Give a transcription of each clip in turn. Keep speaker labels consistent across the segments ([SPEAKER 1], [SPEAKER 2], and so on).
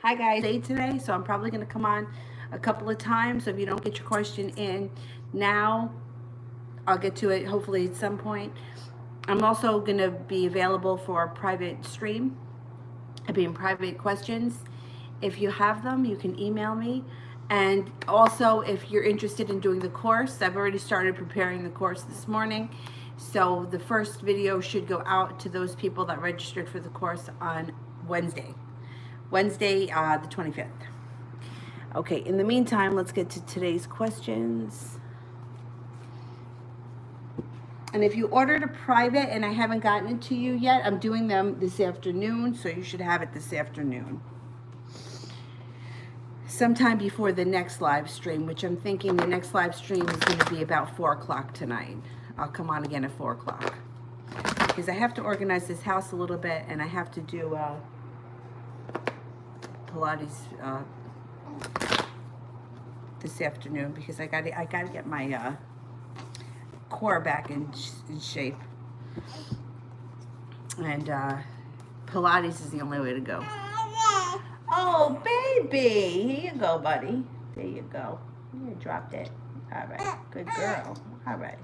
[SPEAKER 1] Hi guys, today, so I'm probably going to come on a couple of times. So if you don't get your question in now, I'll get to it hopefully at some point. I'm also going to be available for a private stream. I'll be in private questions. If you have them, you can email me. And also, if you're interested in doing the course, I've already started preparing the course this morning. So the first video should go out to those people that registered for the course on Wednesday, the 25th. Okay, in the meantime, let's get to today's questions. And if you ordered a private and I haven't gotten it to you yet, I'm doing them this afternoon, so you should have it this afternoon. Sometime before the next live stream, which I'm thinking the next live stream is going to be about 4 o'clock tonight. I'll come on again at 4 o'clock. Because I have to organize this house a little bit, and I have to do Pilates this afternoon because I gotta get my core back in shape, and Pilates is the only way to go. Oh baby, here you go, buddy. There you go. You dropped it. All right, good girl. All right.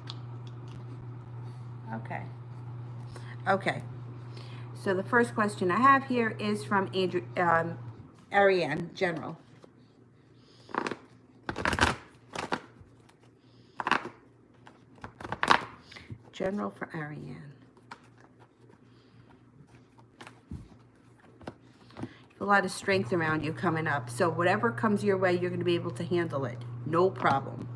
[SPEAKER 1] Okay. So the first question I have here is from Ariane, General. General for Ariane. A lot of strength around you coming up. So whatever comes your way, you're going to be able to handle it. No problem.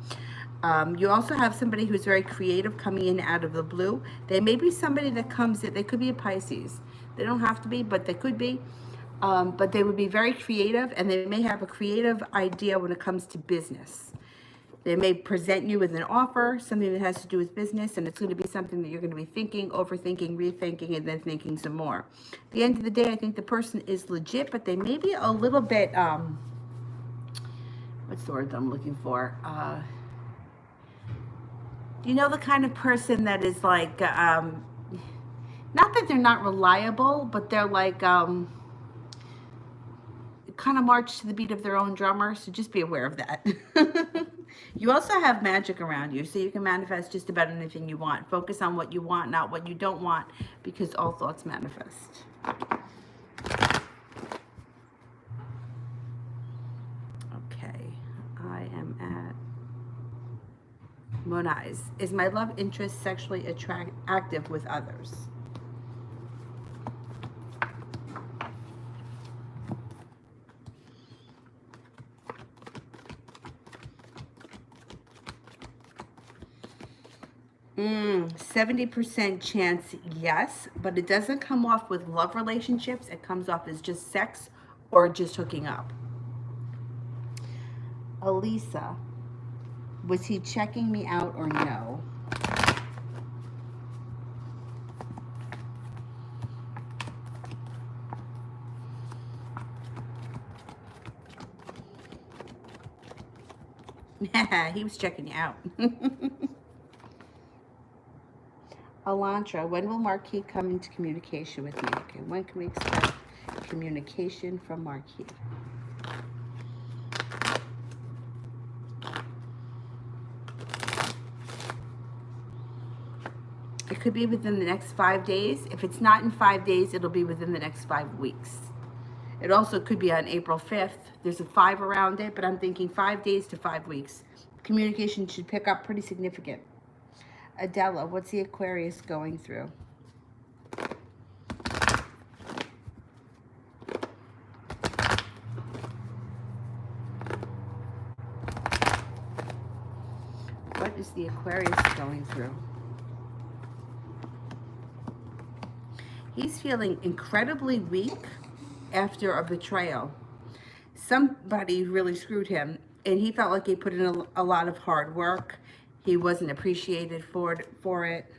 [SPEAKER 1] You also have somebody who's very creative coming in out of the blue. They may be somebody that comes in. They could be a Pisces. They don't have to be, but they could be. But they would be very creative, and they may have a creative idea when it comes to business. They may present you with an offer, something that has to do with business, and it's going to be something that you're going to be thinking, overthinking, rethinking, and then thinking some more. At the end of the day, I think the person is legit, but they may be a little bit, what's the word I'm looking for? You know, the kind of person that is like, not that they're not reliable, but they're like, kind of march to the beat of their own drummer, so just be aware of that. You also have magic around you, so you can manifest just about anything you want. Focus on what you want, not what you don't want, because all thoughts manifest. Okay, I am at Monai's. Is my love interest sexually active with others? Mm, 70% chance yes, but it doesn't come off with love relationships. It comes off as just sex or just hooking up. Elisa, was he checking me out or no? He was checking you out. Elantra, when will Marquis come into communication with me? Okay, when can we expect communication from Marquis? It could be within the next 5 days. If it's not in 5 days, it'll be within the next 5 weeks. It also could be on April 5th. There's a 5 around it, but I'm thinking 5 days to 5 weeks. Communication should pick up pretty significant. Adela, what's the Aquarius going through? What is the Aquarius going through? He's feeling incredibly weak after a betrayal. Somebody really screwed him, and he felt like he put in a lot of hard work. He wasn't appreciated for it.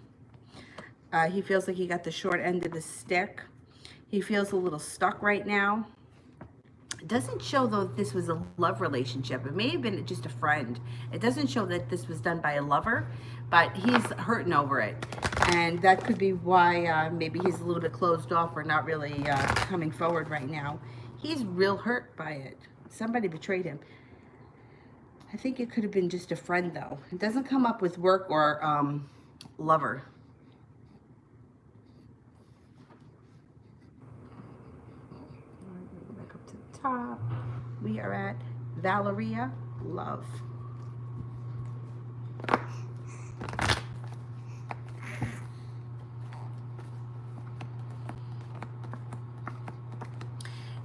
[SPEAKER 1] He feels like he got the short end of the stick. He feels a little stuck right now. It doesn't show, though, that this was a love relationship. It may have been just a friend. It doesn't show that this was done by a lover, but he's hurting over it. And that could be why maybe he's a little bit closed off or not really coming forward right now. He's real hurt by it. Somebody betrayed him. I think it could have been just a friend, though. It doesn't come up with work or lover. Back up to the top. We are at Valeria, love.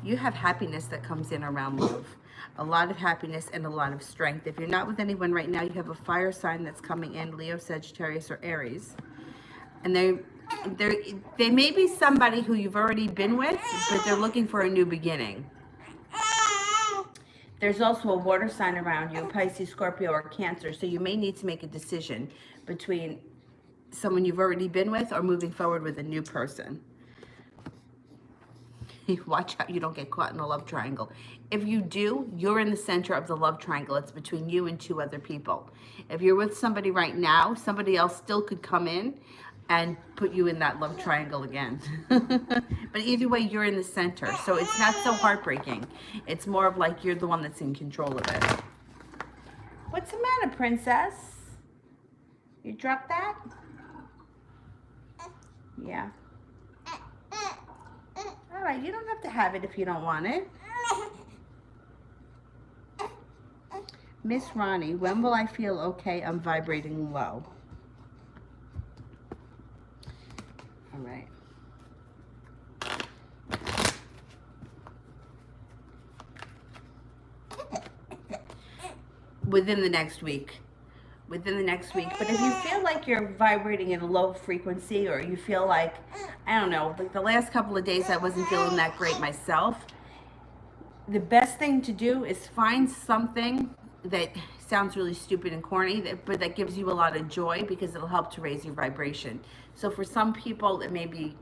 [SPEAKER 1] You have happiness that comes in around love. A lot of happiness and a lot of strength. If you're not with anyone right now, you have a fire sign that's coming in, Leo, Sagittarius, or Aries. And they may be somebody who you've already been with, but they're looking for a new beginning. There's also a water sign around you, Pisces, Scorpio, or Cancer. So you may need to make a decision between someone you've already been with or moving forward with a new person. Watch out you don't get caught in a love triangle. If you do, you're in the center of the love triangle. It's between you and two other people. If you're with somebody right now, somebody else still could come in and put you in that love triangle again. But either way, you're in the center. So it's not so heartbreaking. It's more of like you're the one that's in control of it. What's the matter, princess? You dropped that? Yeah. All right, you don't have to have it if you don't want it. Miss Ronnie, when will I feel okay? I'm vibrating low. All right. Within the next week. Within the next week. But if you feel like you're vibrating in a low frequency, or you feel like, I don't know, like the last couple of days I wasn't feeling that great myself, the best thing to do is find something that sounds really stupid and corny, but that gives you a lot of joy, because it'll help to raise your vibration. So for some people, it may be,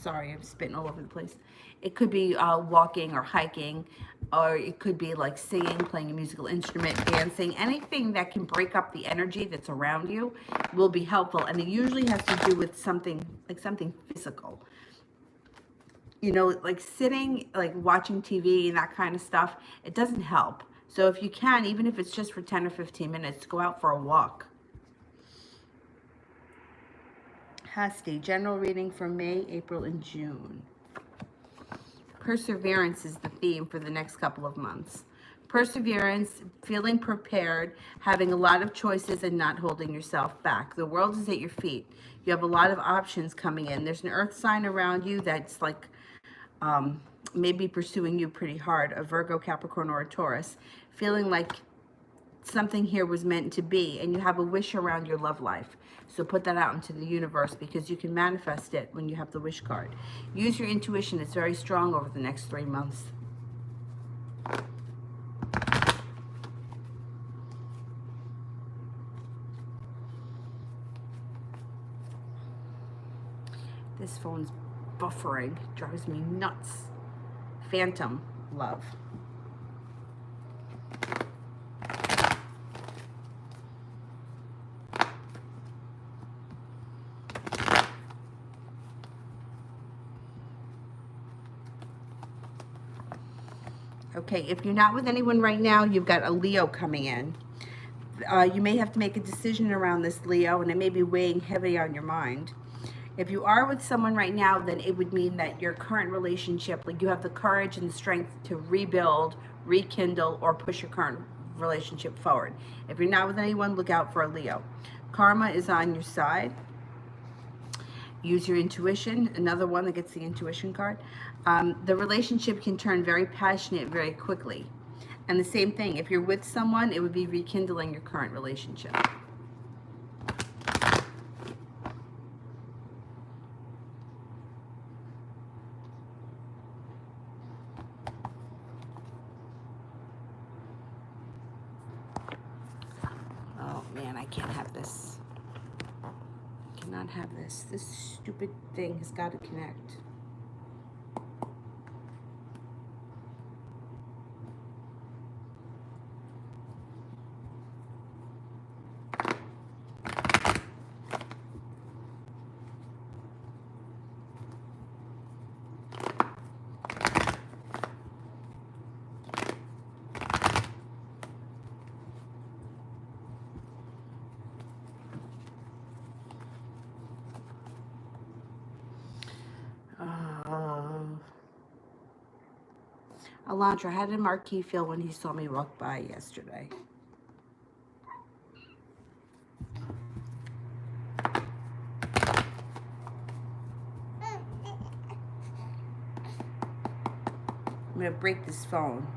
[SPEAKER 1] sorry, I'm spitting all over the place. It could be walking or hiking, or it could be like singing, playing a musical instrument, dancing. Anything that can break up the energy that's around you will be helpful. And it usually has to do with something, like something physical. You know, like sitting, like watching TV and that kind of stuff, it doesn't help. So if you can, even if it's just for 10 or 15 minutes, go out for a walk. Hasti, general reading for May, April, and June. Perseverance is the theme for the next couple of months. Perseverance, feeling prepared, having a lot of choices, and not holding yourself back. The world is at your feet. You have a lot of options coming in. There's an earth sign around you that's like maybe pursuing you pretty hard, a Virgo, Capricorn, or a Taurus, feeling like something here was meant to be, and you have a wish around your love life. So put that out into the universe, because you can manifest it when you have the wish card. Use your intuition. It's very strong over the next 3 months. This phone's buffering. Drives me nuts. Phantom love. Okay, if you're not with anyone right now, you've got a Leo coming in. You may have to make a decision around this Leo, and it may be weighing heavy on your mind. If you are with someone right now, then it would mean that your current relationship, like you have the courage and the strength to rebuild, rekindle, or push your current relationship forward. If you're not with anyone, look out for a Leo. Karma is on your side. Use your intuition. Another one that gets the intuition card. The relationship can turn very passionate very quickly. And the same thing, if you're with someone, it would be rekindling your current relationship. Oh man, I can't have this. I cannot have this. This stupid thing has got to connect. Alondra, how did Marquis feel when he saw me walk by yesterday? I'm going to break this phone.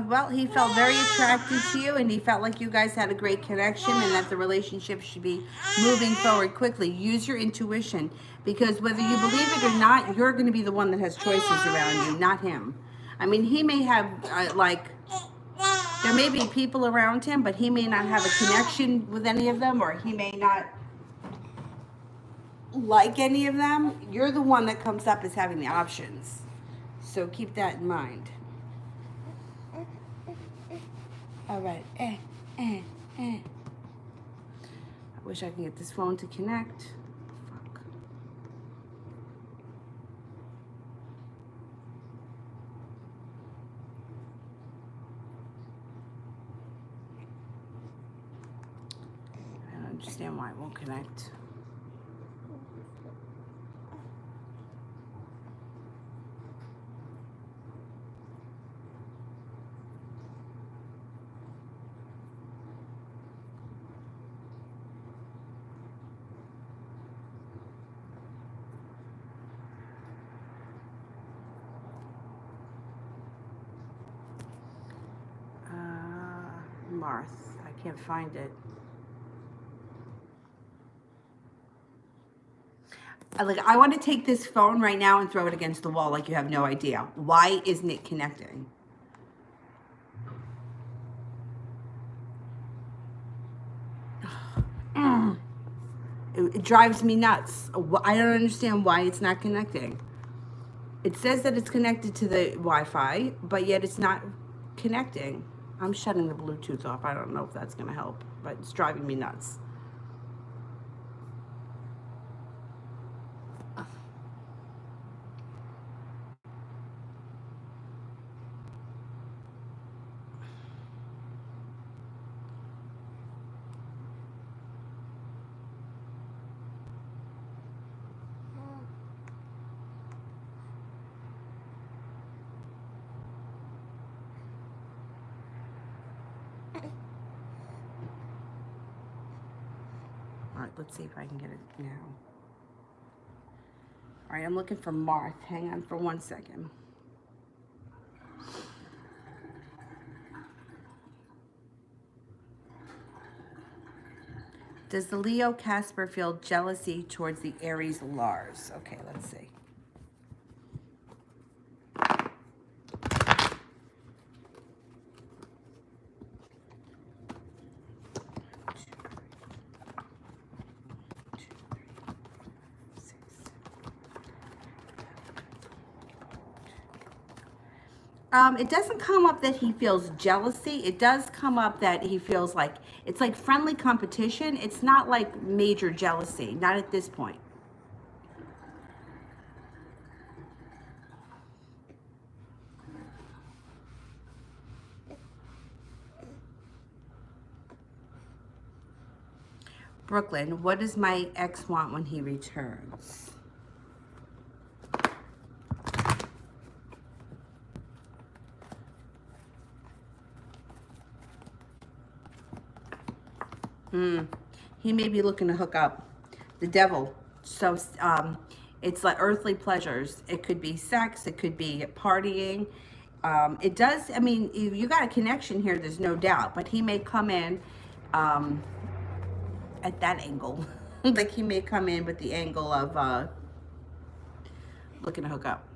[SPEAKER 1] Well, he felt very attracted to you, and he felt like you guys had a great connection and that the relationship should be moving forward quickly. Use your intuition, because whether you believe it or not, you're going to be the one that has choices around you, not him. I mean, he may have, there may be people around him, but he may not have a connection with any of them, or he may not like any of them. You're the one that comes up as having the options. So keep that in mind. All right. I wish I could get this phone to connect. Fuck. I don't understand why it won't connect. Marth. I can't find it. I want to take this phone right now and throw it against the wall like you have no idea. Why isn't it connecting? It drives me nuts. I don't understand why it's not connecting. It says that it's connected to the Wi-Fi, but yet it's not connecting. I'm shutting the Bluetooth off. I don't know if that's going to help, but it's driving me nuts. All right, let's see if I can get it now. All right, I'm looking for Marth. Hang on for 1 second. Does the Leo Casper feel jealousy towards the Aries Lars? Okay, let's see. It doesn't come up that he feels jealousy. It does come up that he feels like it's like friendly competition. It's not like major jealousy, not at this point. Brooklyn, what does my ex want when he returns? He may be looking to hook up. The devil. So it's like earthly pleasures. It could be sex. It could be partying. It does, I mean, you got a connection here, there's no doubt. But he may come in at that angle. Like he may come in with the angle of looking to hook up.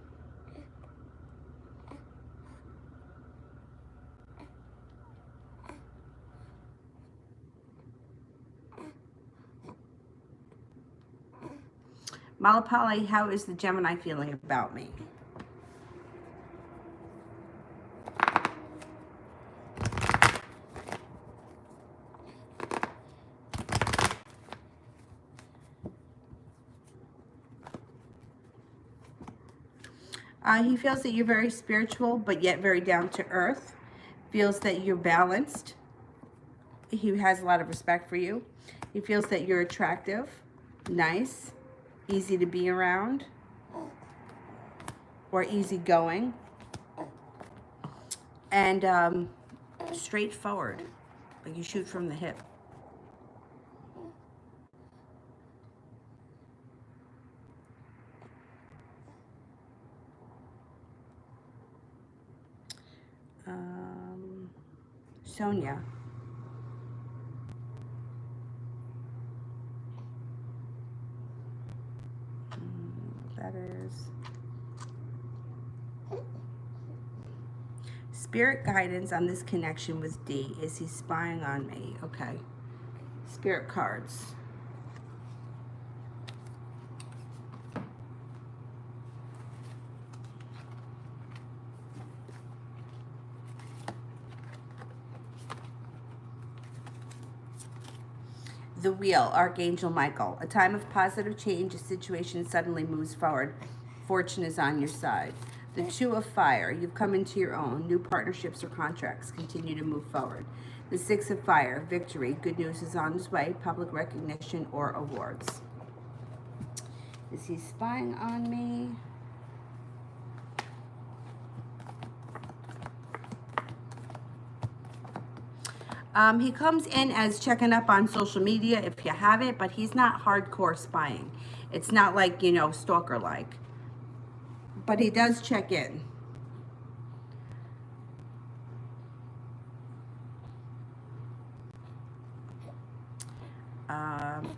[SPEAKER 1] Malapali, how is the Gemini feeling about me? He feels that you're very spiritual, but yet very down to earth. Feels that you're balanced. He has a lot of respect for you. He feels that you're attractive, nice, easy to be around, or easygoing, and straightforward, like you shoot from the hip. Sonia. That is spirit guidance on this connection with D. Is he spying on me? Okay. Spirit cards. The Wheel, Archangel Michael. A time of positive change, a situation suddenly moves forward. Fortune is on your side. The Two of Fire, you've come into your own. New partnerships or contracts continue to move forward. The Six of Fire, victory. Good news is on its way. Public recognition or awards. Is he spying on me? He comes in as checking up on social media if you have it, but he's not hardcore spying. It's not like, you know, stalker-like. But he does check in.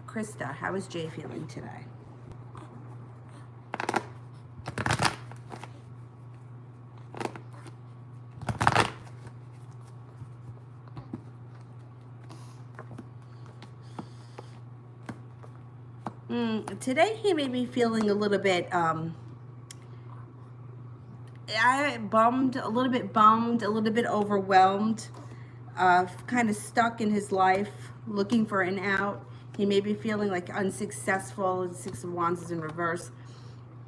[SPEAKER 1] Krista, how is Jay feeling today? Today he may be feeling a little bit bummed, a little bit overwhelmed, kind of stuck in his life, looking for an out. He may be feeling like unsuccessful. The Six of Wands is in reverse.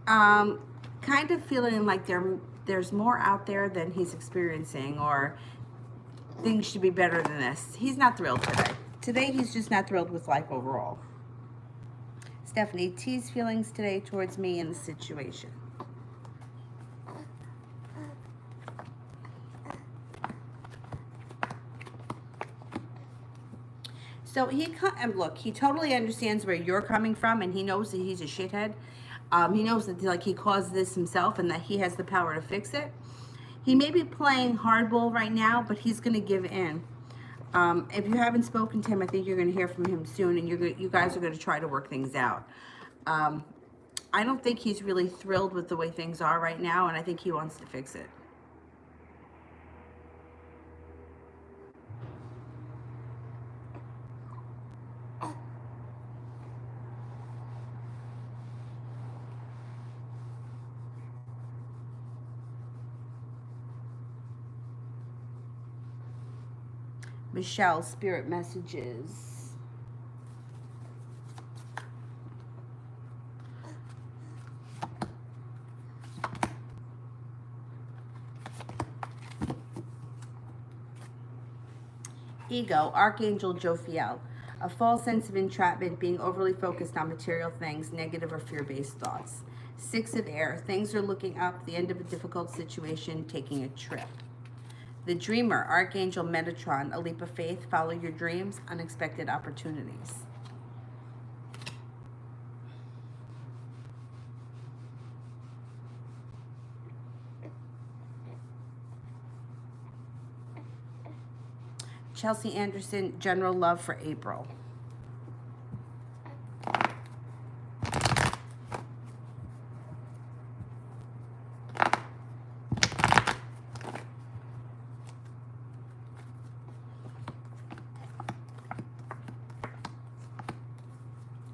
[SPEAKER 1] Kind of feeling like there's more out there than he's experiencing, or things should be better than this. He's not thrilled today. Today he's just not thrilled with life overall. Stephanie, tease feelings today towards me and the situation. So look, he totally understands where you're coming from, and he knows that he's a shithead. He knows that like he caused this himself and that he has the power to fix it. He may be playing hardball right now, but he's going to give in. If you haven't spoken to him, I think you're going to hear from him soon, and you guys are going to try to work things out. I don't think he's really thrilled with the way things are right now, and I think he wants to fix it. Michelle, spirit messages. Ego, Archangel Jophiel. A false sense of entrapment, being overly focused on material things, negative or fear-based thoughts. Six of Air, things are looking up, the end of a difficult situation, taking a trip. The Dreamer, Archangel Metatron, a leap of faith, follow your dreams, unexpected opportunities. Chelsea Anderson, general love for April.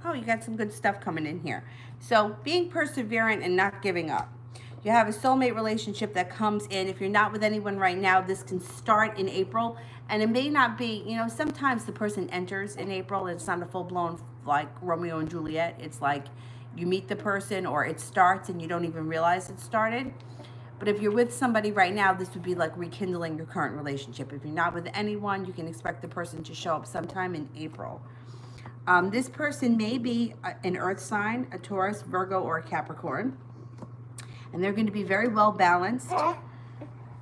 [SPEAKER 1] Oh, you got some good stuff coming in here. So being perseverant and not giving up. You have a soulmate relationship that comes in. If you're not with anyone right now, this can start in April. And it may not be, you know, sometimes the person enters in April. It's not a full-blown, like, Romeo and Juliet. It's like, you meet the person or it starts and you don't even realize it started. But if you're with somebody right now, this would be like rekindling your current relationship. If you're not with anyone, you can expect the person to show up sometime in April. This person may be an earth sign, a Taurus, Virgo, or a Capricorn. And they're going to be very well balanced,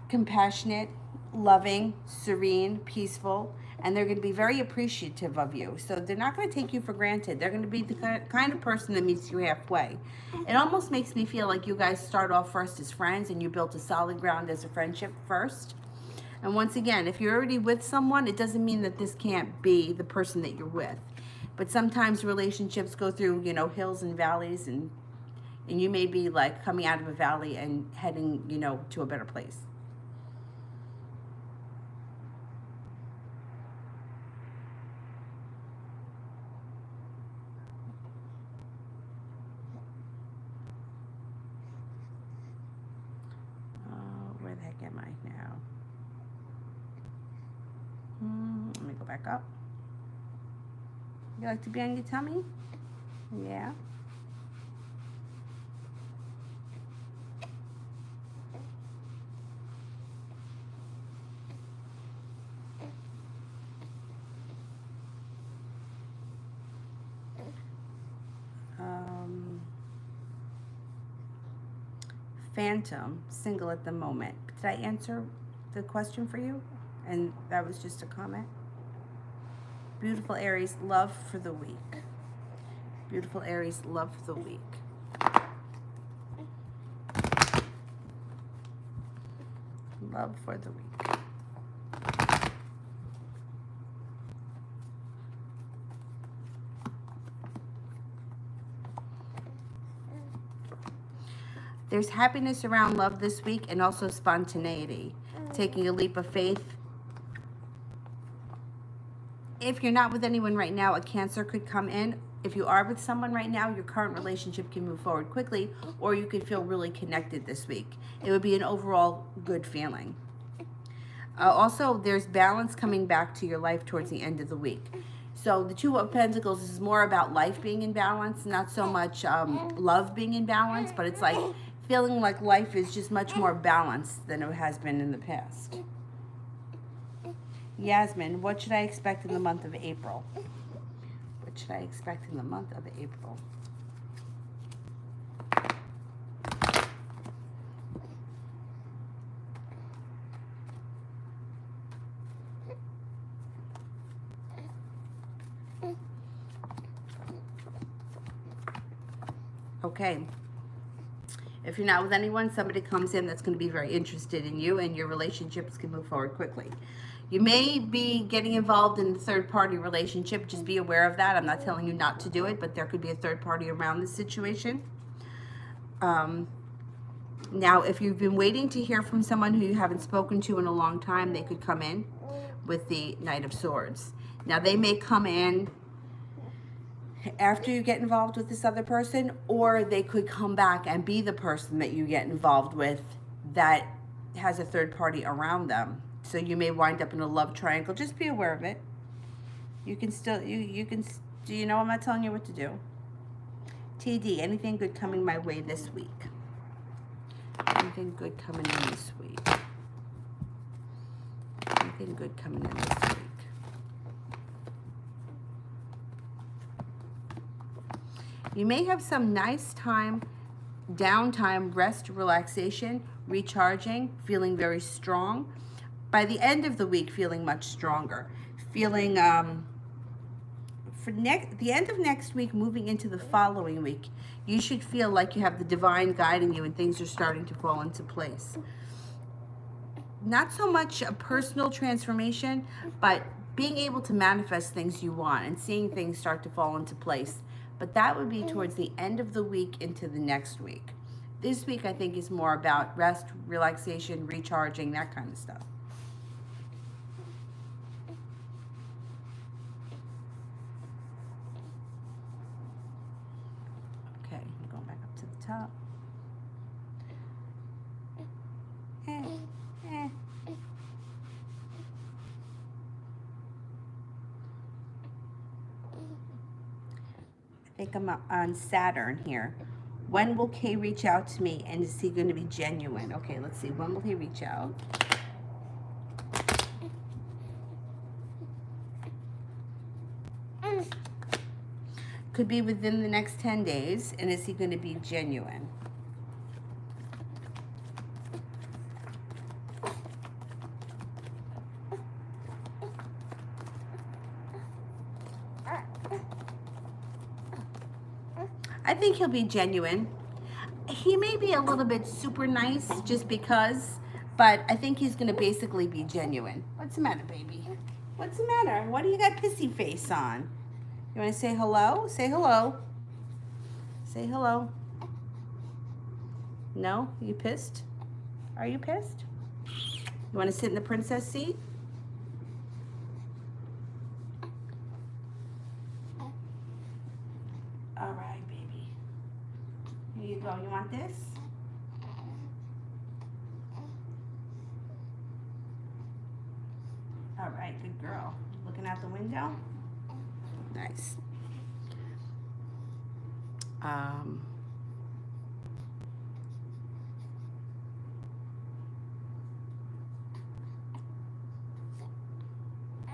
[SPEAKER 1] compassionate, loving, serene, peaceful, and they're going to be very appreciative of you. So they're not going to take you for granted. They're going to be the kind of person that meets you halfway. It almost makes me feel like you guys start off first as friends and you built a solid ground as a friendship first. And once again, if you're already with someone, it doesn't mean that this can't be the person that you're with. But sometimes relationships go through, you know, hills and valleys, and you may be like coming out of a valley and heading, you know, to a better place. Where the heck am I now? Let me go back up. You like to be on your tummy? Yeah. Phantom, single at the moment. Did I answer the question for you? And that was just a comment. Beautiful Aries, love for the week. Beautiful Aries, love for the week. Love for the week. There's happiness around love this week and also spontaneity, taking a leap of faith. If you're not with anyone right now, a Cancer could come in. If you are with someone right now, your current relationship can move forward quickly, or you could feel really connected this week. It would be an overall good feeling. Also, there's balance coming back to your life towards the end of the week. So the Two of Pentacles is more about life being in balance, not so much love being in balance, but it's like feeling like life is just much more balanced than it has been in the past. Yasmin, what should I expect in the month of April? What should I expect in the month of April? Okay. If you're not with anyone, somebody comes in that's going to be very interested in you, and your relationships can move forward quickly. You may be getting involved in a third-party relationship. Just be aware of that. I'm not telling you not to do it, but there could be a third party around this situation. Now, if you've been waiting to hear from someone who you haven't spoken to in a long time, they could come in with the Knight of Swords. Now, they may come in after you get involved with this other person, or they could come back and be the person that you get involved with that has a third party around them. So you may wind up in a love triangle. Just be aware of it. You can still, you can, do you know I'm not telling you what to do? TD, anything good coming my way this week? Anything good coming in this week? Anything good coming in this week? You may have some nice time, downtime, rest, relaxation, recharging, feeling very strong. By the end of the week, feeling much stronger. Feeling, the end of next week, moving into the following week, you should feel like you have the divine guiding you and things are starting to fall into place. Not so much a personal transformation, but being able to manifest things you want and seeing things start to fall into place. But that would be towards the end of the week into the next week. This week, I think, is more about rest, relaxation, recharging, that kind of stuff. Okay, I'm going back up to the top. I think I'm on Saturn here. When will Kay reach out to me, and is he going to be genuine? Okay, let's see. When will he reach out? Could be within the next 10 days, and is he going to be genuine? I think he'll be genuine. He may be a little bit super nice just because, but I think he's going to basically be genuine. What's the matter, baby? What's the matter? What do you got pissy face on? You want to say hello? Say hello. Say hello. No? You pissed? Are you pissed? You want to sit in the princess seat? All right, baby. Here you go. You want this? All right, good girl. Looking out the window? Nice.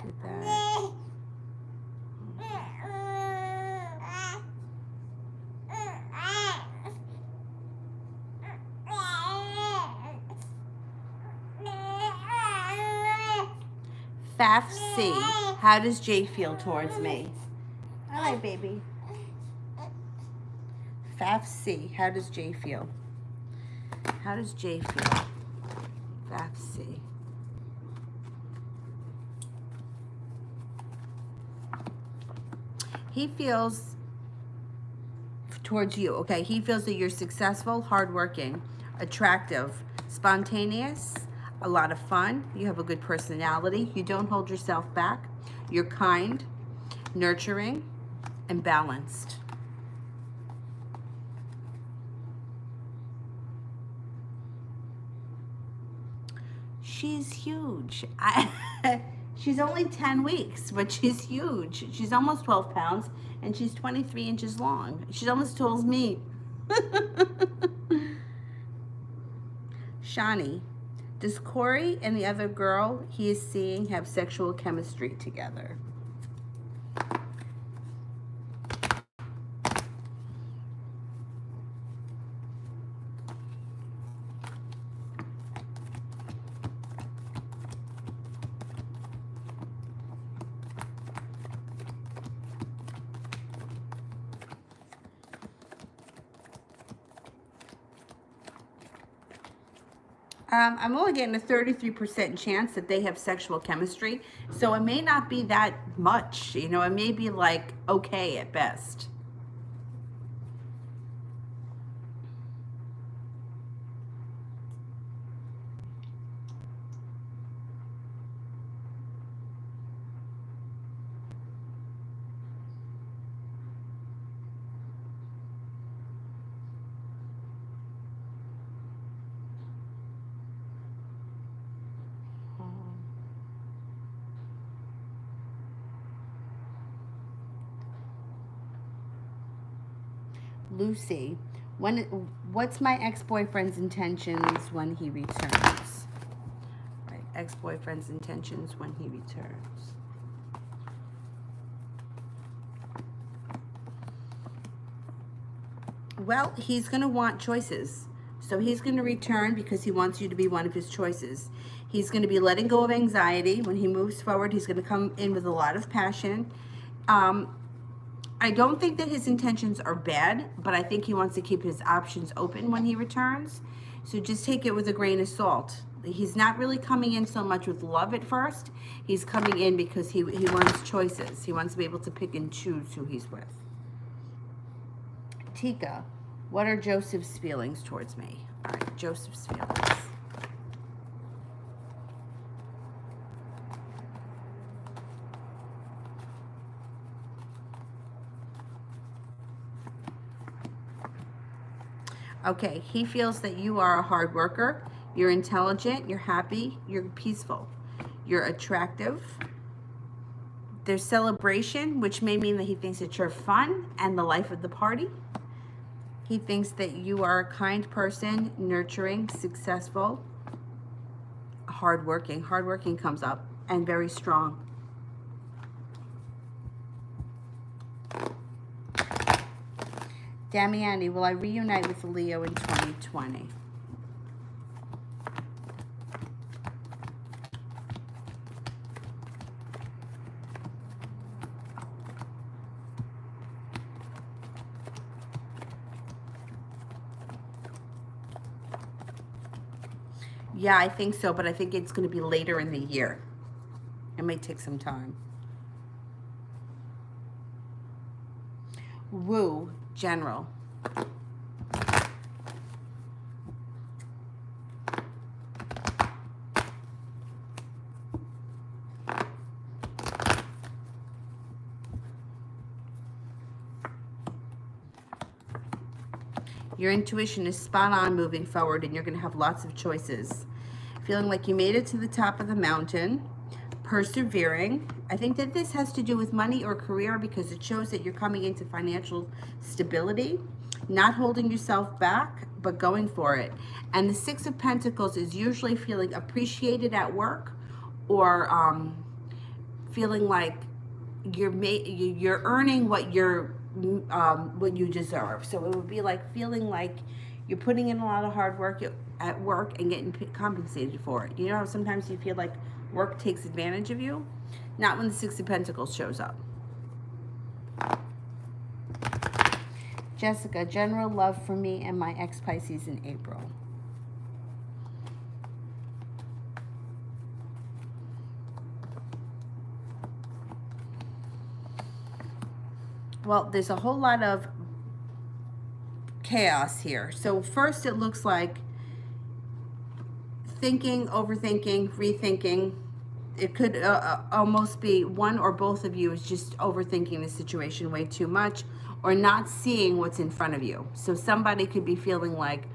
[SPEAKER 1] Did that. Faf C. How does Jay feel towards me? All right, baby. Faf C. How does Jay feel? How does Jay feel? Faf C. He feels towards you, okay? He feels that you're successful, hardworking, attractive, spontaneous, a lot of fun. You have a good personality. You don't hold yourself back. You're kind, nurturing, and balanced. She's huge. She's only 10 weeks, but she's huge. She's almost 12 pounds, and she's 23 inches long. She's almost as tall as me. Shani, does Corey and the other girl he is seeing have sexual chemistry together? I'm only getting a 33% chance that they have sexual chemistry, so it may not be that much. You know, it may be like okay at best. Lucy, what's my ex-boyfriend's intentions when he returns? Right, ex-boyfriend's intentions when he returns. Well, he's going to want choices. So he's going to return because he wants you to be one of his choices. He's going to be letting go of anxiety. When he moves forward, he's going to come in with a lot of passion. I don't think that his intentions are bad, but I think he wants to keep his options open when he returns. So just take it with a grain of salt. He's not really coming in so much with love at first. He's coming in because he wants choices. He wants to be able to pick and choose who he's with. Tika, what are Joseph's feelings towards me? All right, Joseph's feelings. Okay, he feels that you are a hard worker, you're intelligent, you're happy, you're peaceful, you're attractive, There's celebration, which may mean that he thinks that you're fun and the life of the party. He thinks that you are a kind person, nurturing, successful, hardworking. Hardworking comes up, and very strong. Damiani, will I reunite with Leo in 2020? Yeah, I think so, but I think it's going to be later in the year. It may take some time. Woo, general. Your intuition is spot on moving forward, and you're going to have lots of choices. Feeling like you made it to the top of the mountain, persevering. I think that this has to do with money or career, because it shows that you're coming into financial stability, not holding yourself back, but going for it. And the Six of Pentacles is usually feeling appreciated at work, or feeling like you're earning what you deserve. So it would be like feeling like you're putting in a lot of hard work at work and getting compensated for it. You know how sometimes you feel like work takes advantage of you? Not when the Six of Pentacles shows up. Jessica, general love for me and my ex-Pisces in April. Well, there's a whole lot of chaos here. So first it looks like thinking, overthinking, rethinking. It could almost be one or both of you is just overthinking the situation way too much, or not seeing what's in front of you. So somebody could be feeling like,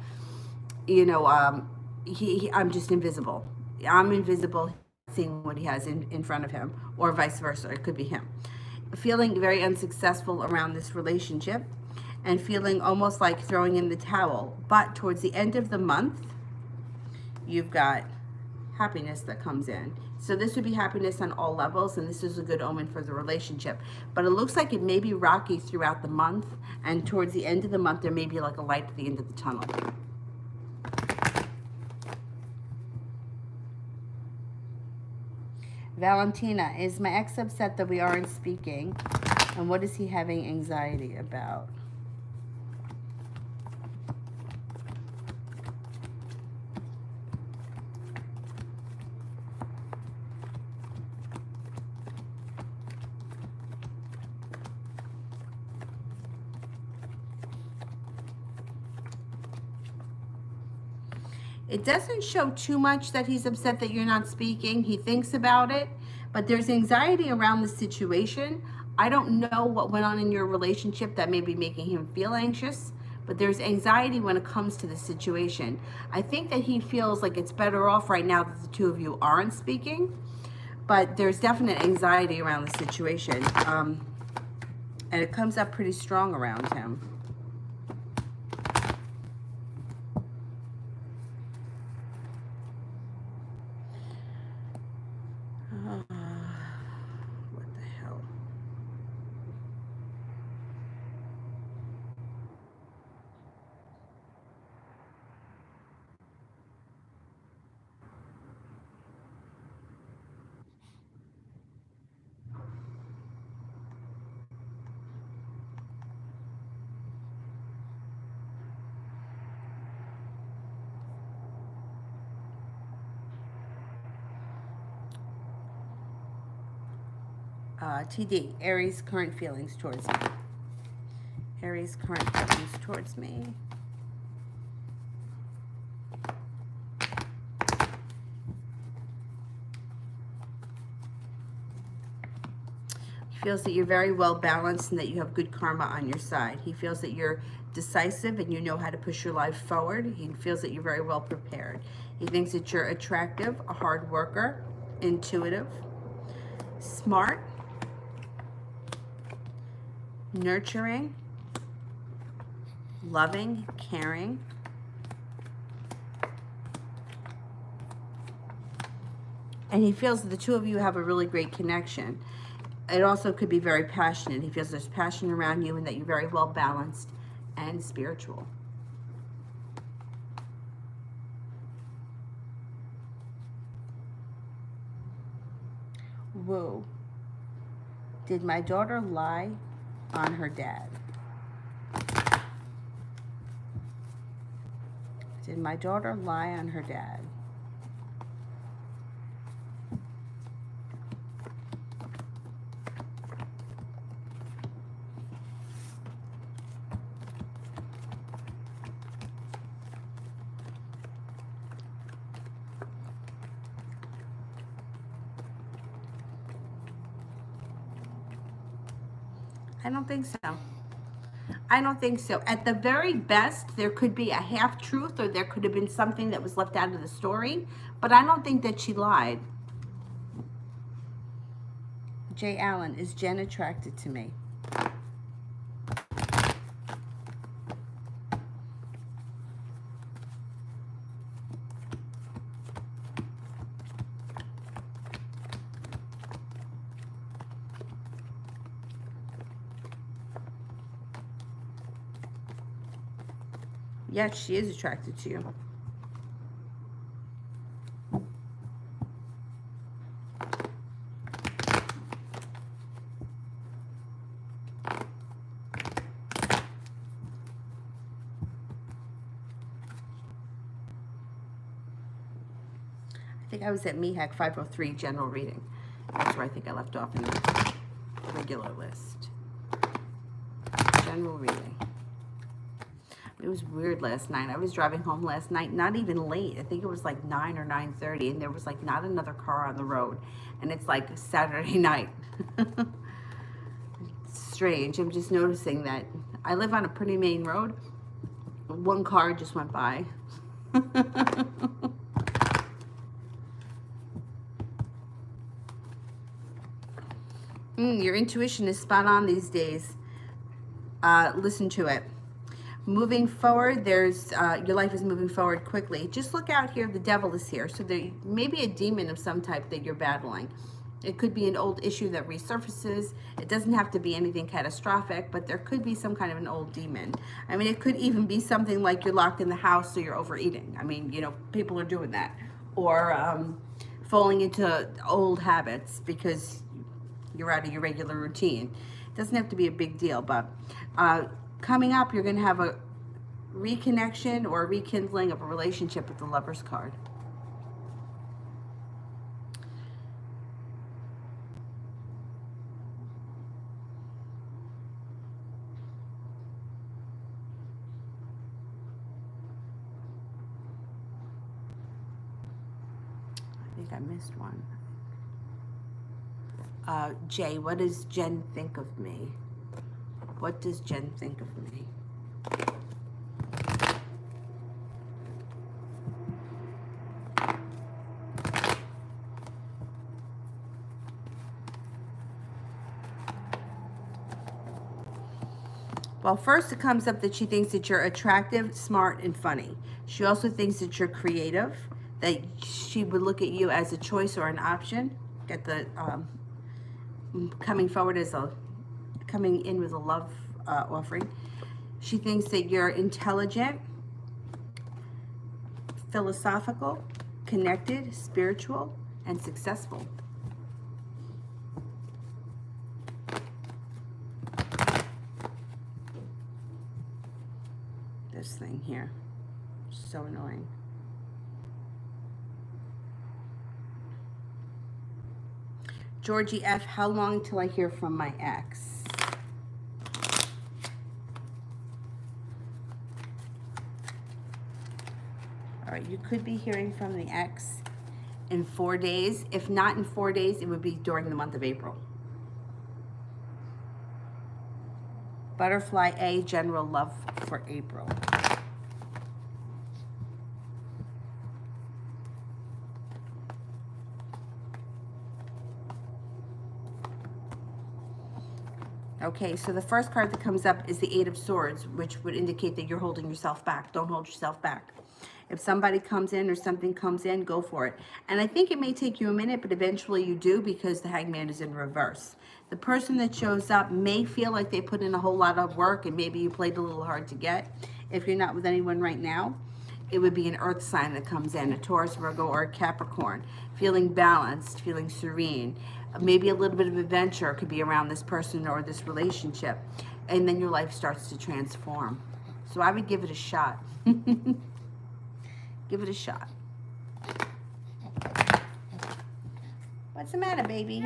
[SPEAKER 1] you know, I'm just invisible. I'm invisible, seeing what he has in front of him, or vice versa. It could be him. Feeling very unsuccessful around this relationship, and feeling almost like throwing in the towel. But towards the end of the month, you've got happiness that comes in. So this would be happiness on all levels, and this is a good omen for the relationship. But it looks like it may be rocky throughout the month, and towards the end of the month, there may be like a light at the end of the tunnel. Valentina, is my ex upset that we aren't speaking? And what is he having anxiety about? It doesn't show too much that he's upset that you're not speaking. He thinks about it, but there's anxiety around the situation. I don't know what went on in your relationship that may be making him feel anxious, but there's anxiety when it comes to the situation. I think that he feels like it's better off right now that the two of you aren't speaking, but there's definite anxiety around the situation. And it comes up pretty strong around him. What the hell? TD, Aries current feelings towards me. Aries current feelings towards me. He feels that you're very well balanced and that you have good karma on your side. He feels that you're decisive and you know how to push your life forward. He feels that you're very well prepared. He thinks that you're attractive, a hard worker, intuitive, smart, nurturing, loving, caring. And he feels that the two of you have a really great connection. It also could be very passionate. He feels there's passion around you and that you're very well balanced and spiritual. Whoa. Did my daughter lie on her dad? Did my daughter lie on her dad? I don't think so. I don't think so. At the very best, there could be a half-truth or there could have been something that was left out of the story, but I don't think that she lied. Jay Allen, is Jen attracted to me? Yes, she is attracted to you. I think I was at MEHAC 503 general reading. That's where I think I left off in the regular list. General reading. It was weird last night. I was driving home last night, not even late. I think it was like 9 or 9:30, and there was like not another car on the road. And it's like Saturday night. It's strange. I'm just noticing that I live on a pretty main road. One car just went by. Your intuition is spot on these days. Listen to it. Moving forward, there's your life is moving forward quickly. Just look out here. The devil is here. So there may be a demon of some type that you're battling. It could be an old issue that resurfaces. It doesn't have to be anything catastrophic, but there could be some kind of an old demon. I mean, it could even be something like you're locked in the house, so you're overeating. I mean, you know, people are doing that. Or falling into old habits because you're out of your regular routine. It doesn't have to be a big deal, but coming up, you're going to have a reconnection or a rekindling of a relationship with the Lover's card. I think I missed one. Jay, what does Jen think of me? What does Jen think of me? Well, first it comes up that she thinks that you're attractive, smart, and funny. She also thinks that you're creative, that she would look at you as a choice or an option. Get the coming forward as a coming in with a love offering. She thinks that you're intelligent, philosophical, connected, spiritual, and successful. This thing here, so annoying. Georgie F., how long till I hear from my ex? All right, you could be hearing from the ex in 4 days. If not in 4 days, it would be during the month of April. Butterfly A, general love for April. Okay, so the first card that comes up is the Eight of Swords, which would indicate that you're holding yourself back. Don't hold yourself back. If somebody comes in or something comes in, go for it. And I think it may take you a minute, but eventually you do, because the Hangman is in reverse. The person that shows up may feel like they put in a whole lot of work, and maybe you played a little hard to get. If you're not with anyone right now, it would be an earth sign that comes in, a Taurus, Virgo, or a Capricorn. Feeling balanced, feeling serene. Maybe a little bit of adventure could be around this person or this relationship. And then your life starts to transform. So I would give it a shot. Give it a shot. What's the matter, baby?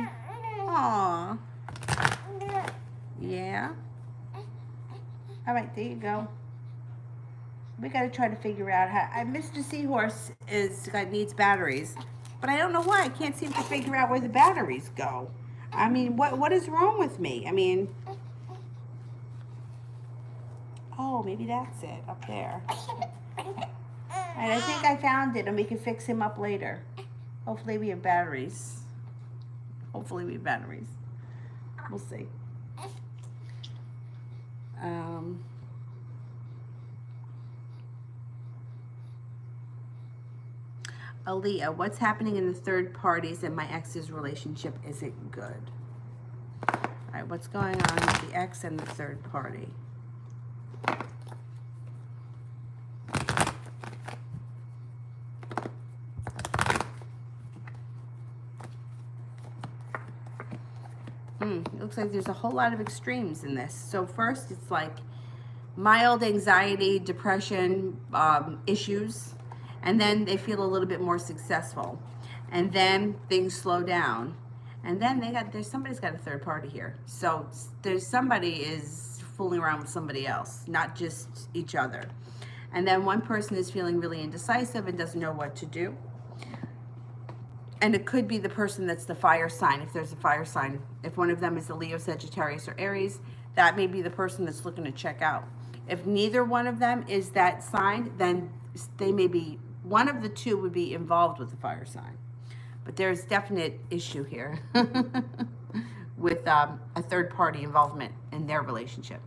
[SPEAKER 1] Aww. Yeah? All right, there you go. We got to try to figure out how. Mr. Seahorse needs batteries, but I don't know why. I can't seem to figure out where the batteries go. I mean, what is wrong with me? I mean, oh, maybe that's it up there. And I think I found it, and we can fix him up later. Hopefully we have batteries. Hopefully we have batteries. We'll see. Aaliyah, what's happening in the third parties and my ex's relationship isn't good? All right, what's going on with the ex and the third party? It looks like there's a whole lot of extremes in this. So first, it's like mild anxiety, depression, issues, and then they feel a little bit more successful, and then things slow down, and then somebody's got a third party here. So there's somebody is fooling around with somebody else, not just each other. And then one person is feeling really indecisive and doesn't know what to do. And it could be the person that's the fire sign, if there's a fire sign. If one of them is the Leo, Sagittarius, or Aries, that may be the person that's looking to check out. If neither one of them is that sign, then they may be, one of the two would be involved with the fire sign. But there's definite issue here with a third party involvement in their relationship.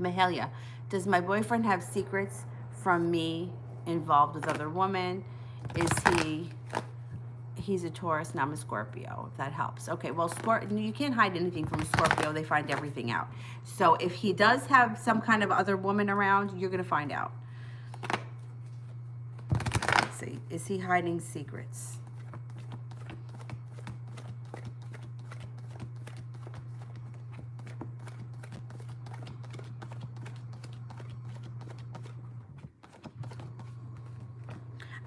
[SPEAKER 1] Mahalia, does my boyfriend have secrets from me involved with other women? He's a Taurus and I'm a Scorpio, if that helps. Okay, well, you can't hide anything from a Scorpio. They find everything out. So if he does have some kind of other woman around, you're going to find out. Let's see. Is he hiding secrets?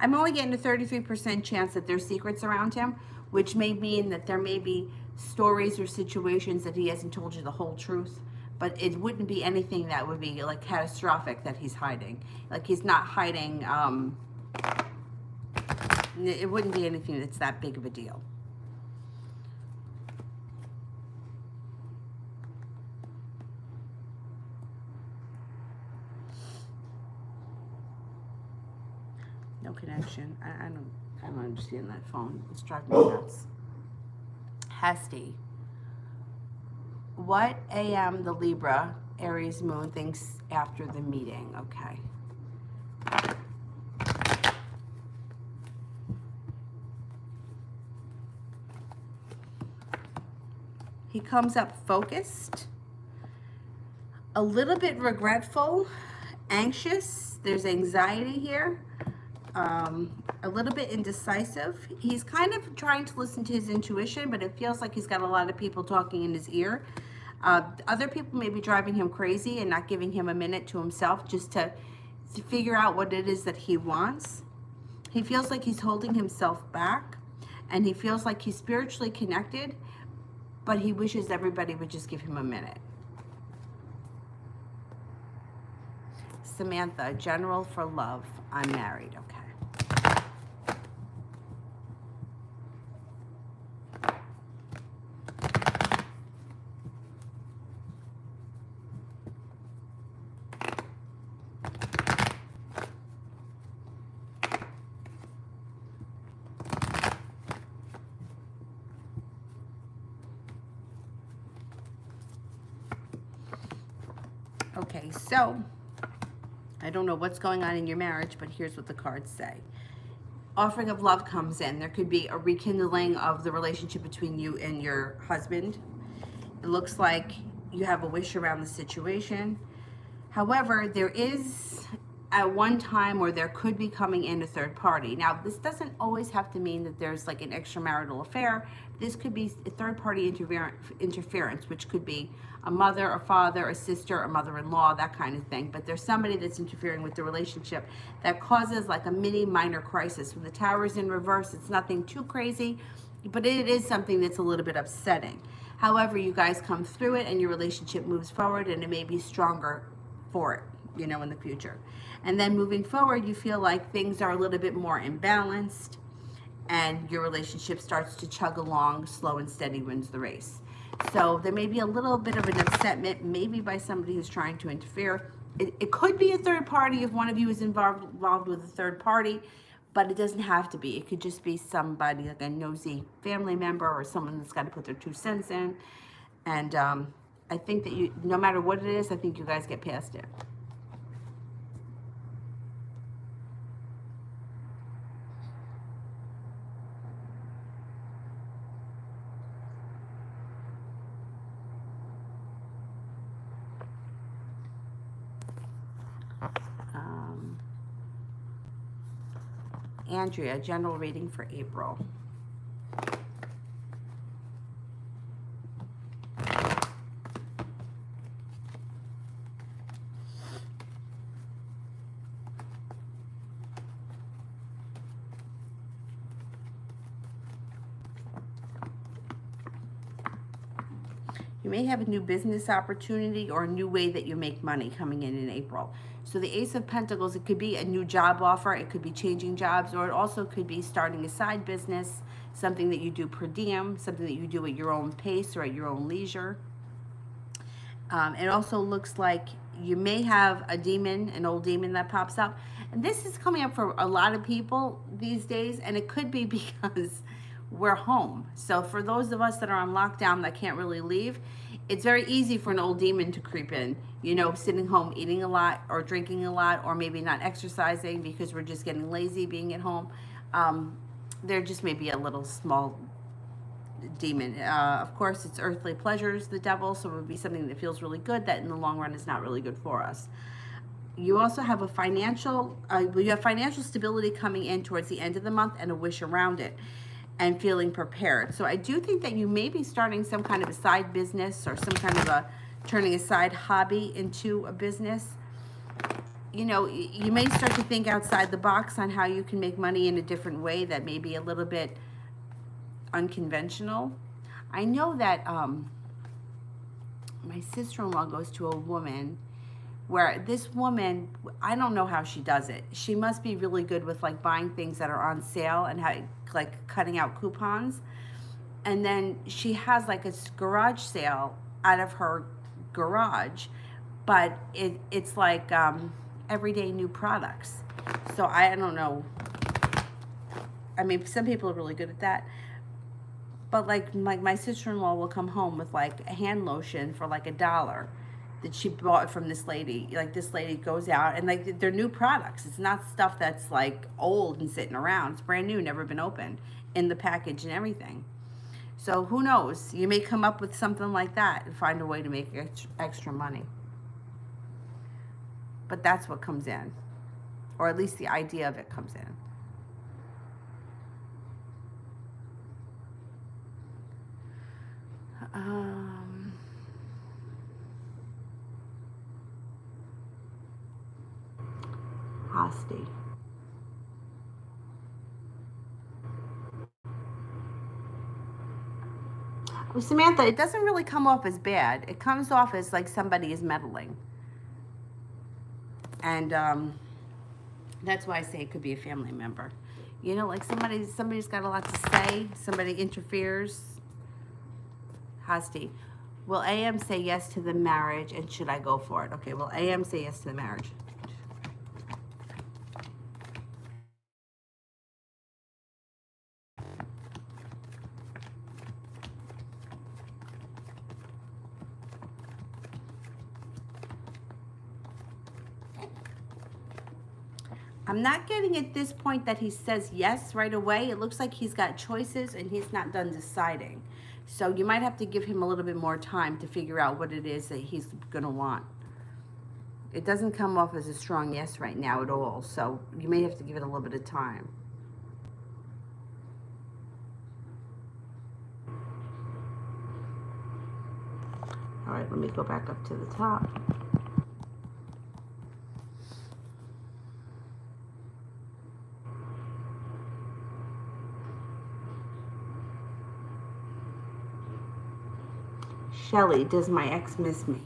[SPEAKER 1] I'm only getting a 33% chance that there's secrets around him, which may mean that there may be stories or situations that he hasn't told you the whole truth, but it wouldn't be anything that would be like catastrophic that he's hiding. Like he's not hiding, it wouldn't be anything that's that big of a deal. No connection. I don't understand that phone. It's driving me nuts. Hesty. What AM the Libra Aries moon thinks after the meeting? Okay. He comes up focused, a little bit regretful, anxious. There's anxiety here. A little bit indecisive. He's kind of trying to listen to his intuition, but it feels like he's got a lot of people talking in his ear. Other people may be driving him crazy and not giving him a minute to himself just to figure out what it is that he wants. He feels like he's holding himself back, and he feels like he's spiritually connected, but he wishes everybody would just give him a minute. Samantha, general for love. I'm married. Okay. Okay, so I don't know what's going on in your marriage, but here's what the cards say. Offering of love comes in. There could be a rekindling of the relationship between you and your husband. It looks like you have a wish around the situation. However, there is at one time where there could be coming in a third party. Now, this doesn't always have to mean that there's like an extramarital affair. This could be a third party interference, which could be a mother, a father, a sister, a mother-in-law, that kind of thing. But there's somebody that's interfering with the relationship that causes like a mini minor crisis. When the tower is in reverse, it's nothing too crazy, but it is something that's a little bit upsetting. However, you guys come through it and your relationship moves forward, and it may be stronger for it, you know, in the future. And then moving forward, you feel like things are a little bit more imbalanced and your relationship starts to chug along. Slow and steady wins the race. So there may be a little bit of an upsetment, maybe by somebody who's trying to interfere. It could be a third party if one of you is involved with a third party, but it doesn't have to be. It could just be somebody like a nosy family member or someone that's got to put their 2 cents in. And I think that you, no matter what it is, I think you guys get past it. Andrea, general reading for April. You may have a new business opportunity or a new way that you make money coming in April. So the Ace of Pentacles, it could be a new job offer, it could be changing jobs, or it also could be starting a side business, something that you do per diem, something that you do at your own pace or at your own leisure. It also looks like you may have a demon, an old demon that pops up. And this is coming up for a lot of people these days, and it could be because we're home. So for those of us that are on lockdown that can't really leave, it's very easy for an old demon to creep in, you know, sitting home eating a lot or drinking a lot, or maybe not exercising because we're just getting lazy being at home. There just may be a little small demon. Of course, it's earthly pleasures, the devil, so it would be something that feels really good that in the long run is not really good for us. You also have a financial stability coming in towards the end of the month and a wish around it and feeling prepared. So I do think that you may be starting some kind of a side business or some kind of turning a side hobby into a business. You know, you may start to think outside the box on how you can make money in a different way that may be a little bit unconventional. I know that my sister-in-law goes to a woman where this woman, I don't know how she does it. She must be really good with like buying things that are on sale and like cutting out coupons. And then she has like a garage sale out of her garage, but it's like everyday new products. So I don't know. I mean, some people are really good at that. But like my sister-in-law will come home with like a hand lotion for like $1 that she bought from this lady. Like this lady goes out and like they're new products. It's not stuff that's like old and sitting around. It's brand new, never been opened, in the package and everything. So who knows? You may come up with something like that and find a way to make extra money. But that's what comes in, or at least the idea of it comes in. Hosty. Well, Samantha, it doesn't really come off as bad. It comes off as like somebody is meddling. And that's why I say it could be a family member. You know, like somebody's got a lot to say. Somebody interferes. Hosty. Will AM say yes to the marriage, and should I go for it? Okay, will AM say yes to the marriage? I'm not getting at this point that he says yes right away. It looks like he's got choices and he's not done deciding. So you might have to give him a little bit more time to figure out what it is that he's going to want. It doesn't come off as a strong yes right now at all. So you may have to give it a little bit of time. All right, let me go back up to the top. Shelly, does my ex miss me?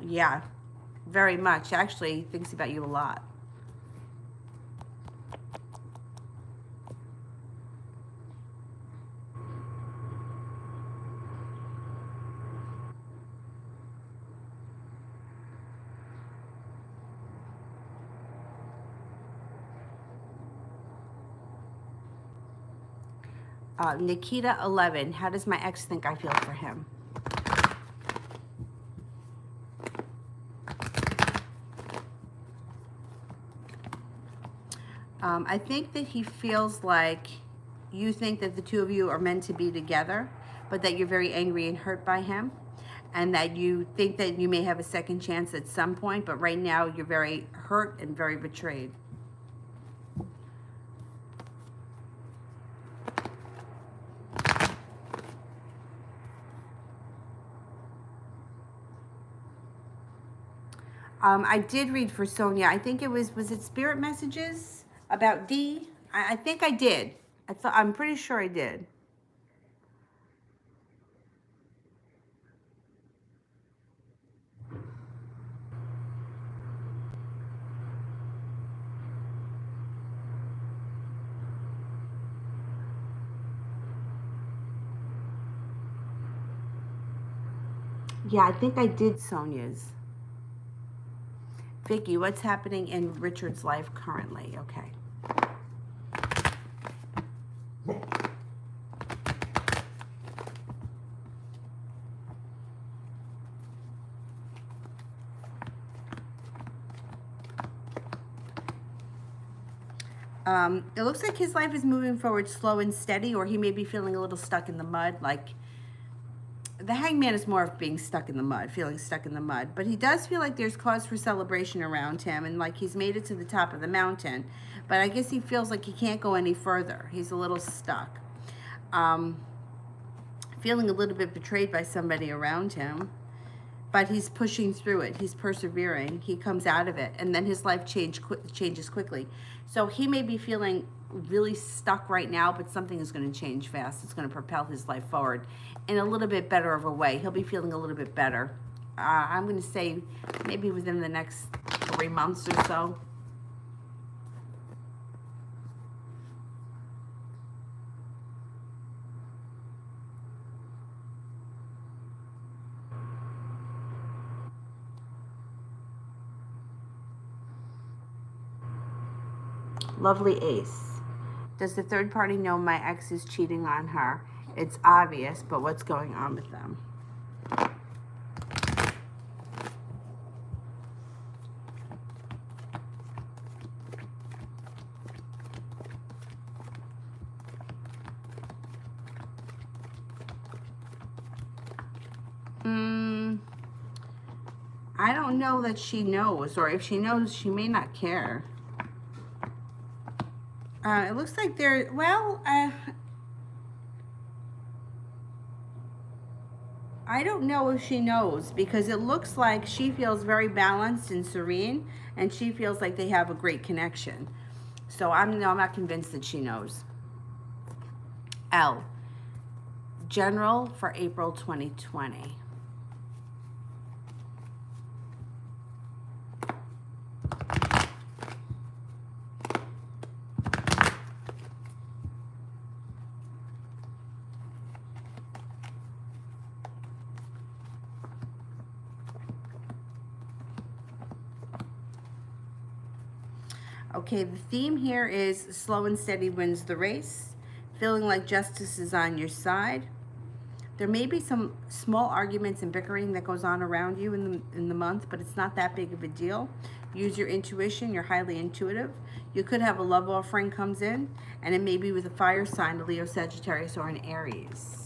[SPEAKER 1] Yeah, very much. Actually, he thinks about you a lot. Nikita 11, how does my ex think I feel for him? I think that he feels like you think that the two of you are meant to be together, but that you're very angry and hurt by him, and that you think that you may have a second chance at some point, but right now you're very hurt and very betrayed. I did read for Sonia. I think it was it Spirit Messages about D? I think I did. I'm pretty sure I did. Yeah, I think I did Sonia's. Vicky, what's happening in Richard's life currently? Okay. It looks like his life is moving forward slow and steady, or he may be feeling a little stuck in the mud. Like, the hangman is more of being stuck in the mud, feeling stuck in the mud. But he does feel like there's cause for celebration around him, and like he's made it to the top of the mountain. But I guess he feels like he can't go any further. He's a little stuck. Feeling a little bit betrayed by somebody around him. But he's pushing through it. He's persevering. He comes out of it. And then his life changes quickly. So he may be feeling really stuck right now, but something is going to change fast. It's going to propel his life forward in a little bit better of a way. He'll be feeling a little bit better. I'm going to say maybe within the next 3 months or so. Lovely Ace. Does the third party know my ex is cheating on her? It's obvious, but what's going on with them? I don't know that she knows, or if she knows, she may not care. It looks like they're, well, I don't know if she knows, because it looks like she feels very balanced and serene, and she feels like they have a great connection. So I'm not convinced that she knows. L. General for April 2020. Okay, the theme here is slow and steady wins the race. Feeling like justice is on your side. There may be some small arguments and bickering that goes on around you in the month, but it's not that big of a deal. Use your intuition. You're highly intuitive. You could have a love offering comes in, and it may be with a fire sign, a Leo, Sagittarius, or an Aries.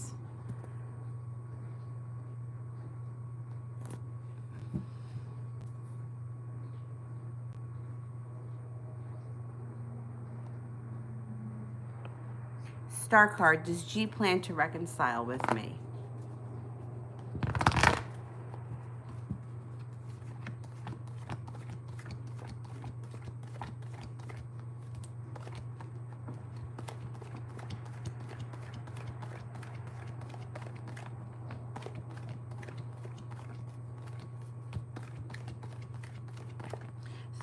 [SPEAKER 1] Star card, does G plan to reconcile with me?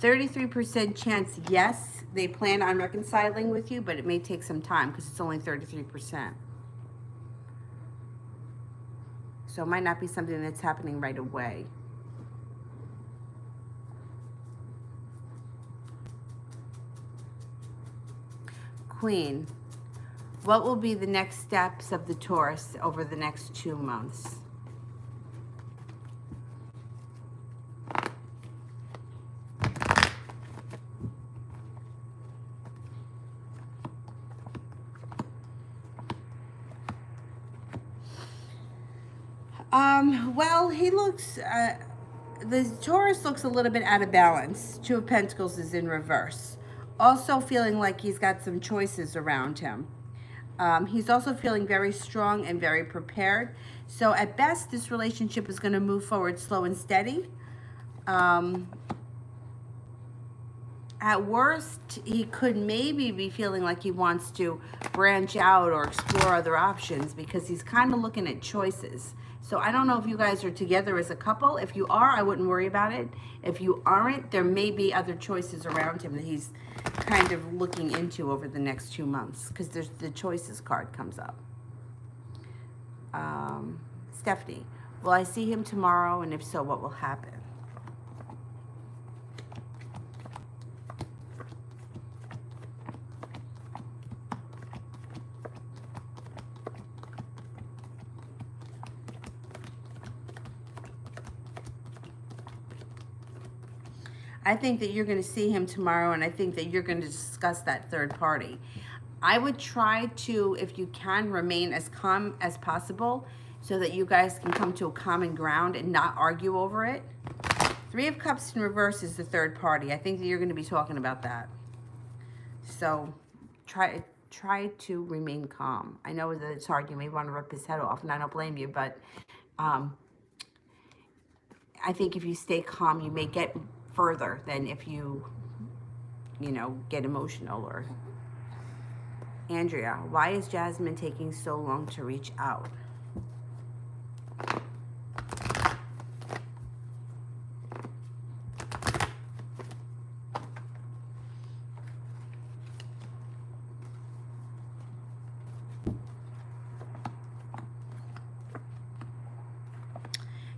[SPEAKER 1] %33% chance, yes, they plan on reconciling with you, but it may take some time because it's only 33%. So it might not be something that's happening right away. Queen, what will be the next steps of the Taurus over the next 2 months? Well, he looks, the Taurus looks a little bit out of balance. Two of Pentacles is in reverse. Also feeling like he's got some choices around him. He's also feeling very strong and very prepared. So at best, this relationship is going to move forward slow and steady. At worst, he could maybe be feeling like he wants to branch out or explore other options because he's kind of looking at choices. So I don't know if you guys are together as a couple. If you are, I wouldn't worry about it. If you aren't, there may be other choices around him that he's kind of looking into over the next 2 months because there's the choices card comes up. Stephanie, will I see him tomorrow? And if so, what will happen? I think that you're going to see him tomorrow, and I think that you're going to discuss that third party. I would try to, if you can, remain as calm as possible so that you guys can come to a common ground and not argue over it. 3 of Cups in reverse is the third party. I think that you're going to be talking about that. So try to remain calm. I know that it's hard. You may want to rip his head off, and I don't blame you, but I think if you stay calm, you may get further than if you get emotional. Or Andrea, why is Jasmine taking so long to reach out?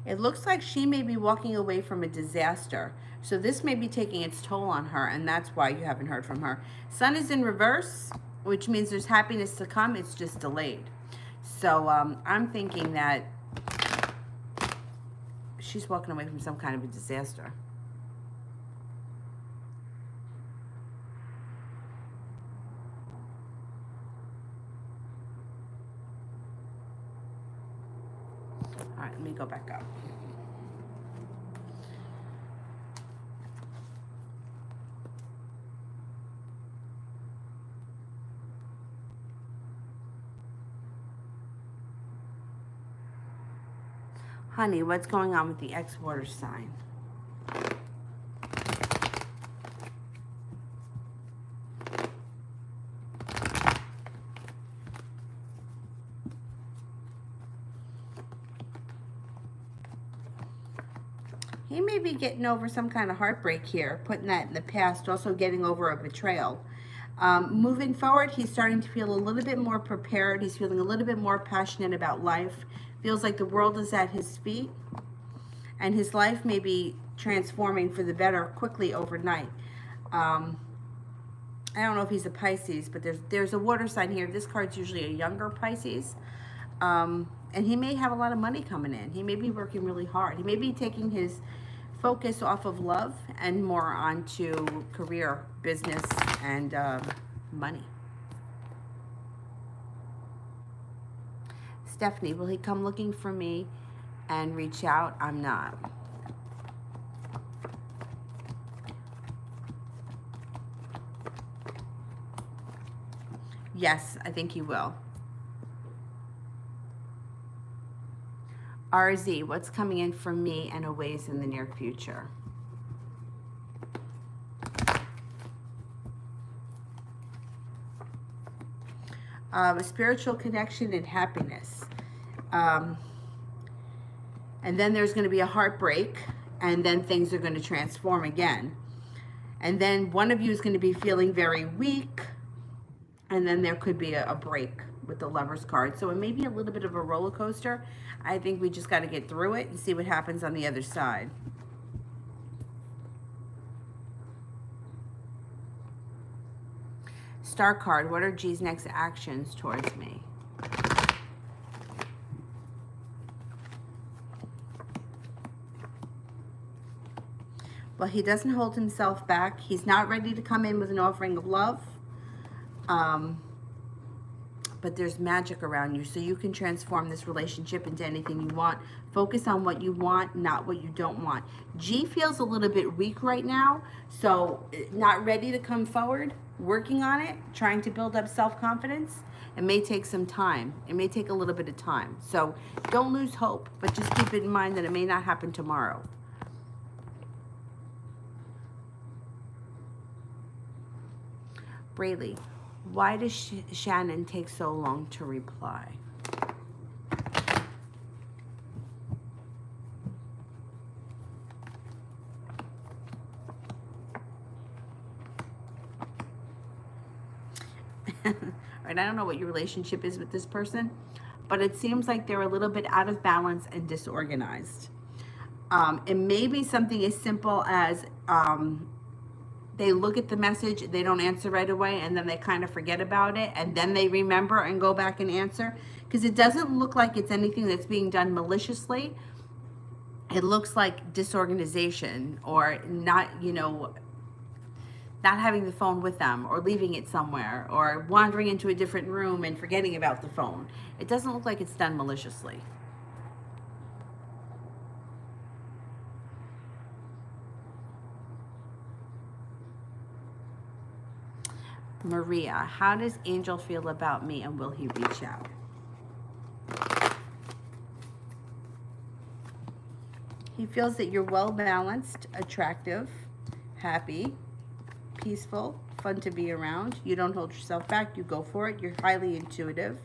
[SPEAKER 1] It looks like she may be walking away from a disaster. So this may be taking its toll on her, and that's why you haven't heard from her. Sun is in reverse, which means there's happiness to come. It's just delayed. So I'm thinking that she's walking away from some kind of a disaster. All right, let me go back up. Honey, what's going on with the ex-water sign? He may be getting over some kind of heartbreak here, putting that in the past, also getting over a betrayal. Moving forward, he's starting to feel a little bit more prepared. He's feeling a little bit more passionate about life. Feels like the world is at his feet, and his life may be transforming for the better quickly overnight. I don't know if he's a Pisces, but there's a water sign here. This card's usually a younger Pisces. And he may have a lot of money coming in. He may be working really hard. He may be taking his focus off of love and more onto career, business, and money. Stephanie, will he come looking for me and reach out? I'm not. Yes, I think he will. RZ, what's coming in for me and aways in the near future? A spiritual connection and happiness. And then there's going to be a heartbreak, and then things are going to transform again. And then one of you is going to be feeling very weak, and then there could be a break with the Lover's card. So it may be a little bit of a roller coaster. I think we just got to get through it and see what happens on the other side. Star card, what are G's next actions towards me? Well, he doesn't hold himself back. He's not ready to come in with an offering of love. But there's magic around you, so you can transform this relationship into anything you want. Focus on what you want, not what you don't want. G feels a little bit weak right now, so not ready to come forward, working on it, trying to build up self-confidence. It may take some time. It may take a little bit of time. So don't lose hope, but just keep it in mind that it may not happen tomorrow. Braylee, why does Shannon take so long to reply? Right, I don't know what your relationship is with this person, but it seems like they're a little bit out of balance and disorganized. It may be something as simple as they look at the message, they don't answer right away, and then they kind of forget about it, and then they remember and go back and answer, because it doesn't look like it's anything that's being done maliciously. It looks like disorganization, or not, you know, not having the phone with them, or leaving it somewhere, or wandering into a different room and forgetting about the phone. It doesn't look like it's done maliciously. Maria, how does Angel feel about me, and will he reach out? He feels that you're well-balanced, attractive, happy, peaceful, fun to be around. You don't hold yourself back. You go for it. You're highly intuitive.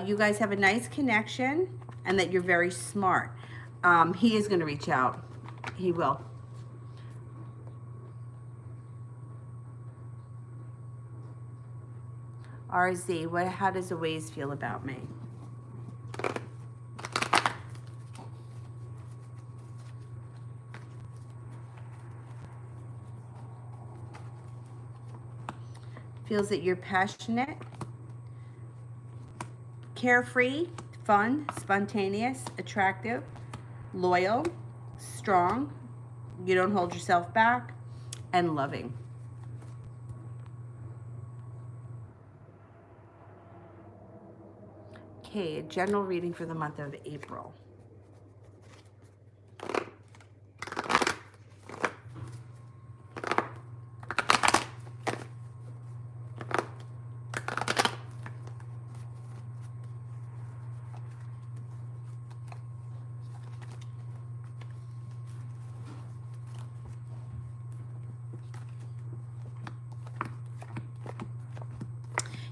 [SPEAKER 1] You guys have a nice connection, and that you're very smart. He is going to reach out. He will. RZ, how does Aways feel about me? Feels that you're passionate, carefree, fun, spontaneous, attractive, loyal, strong, you don't hold yourself back, and loving. Okay, a general reading for the month of April.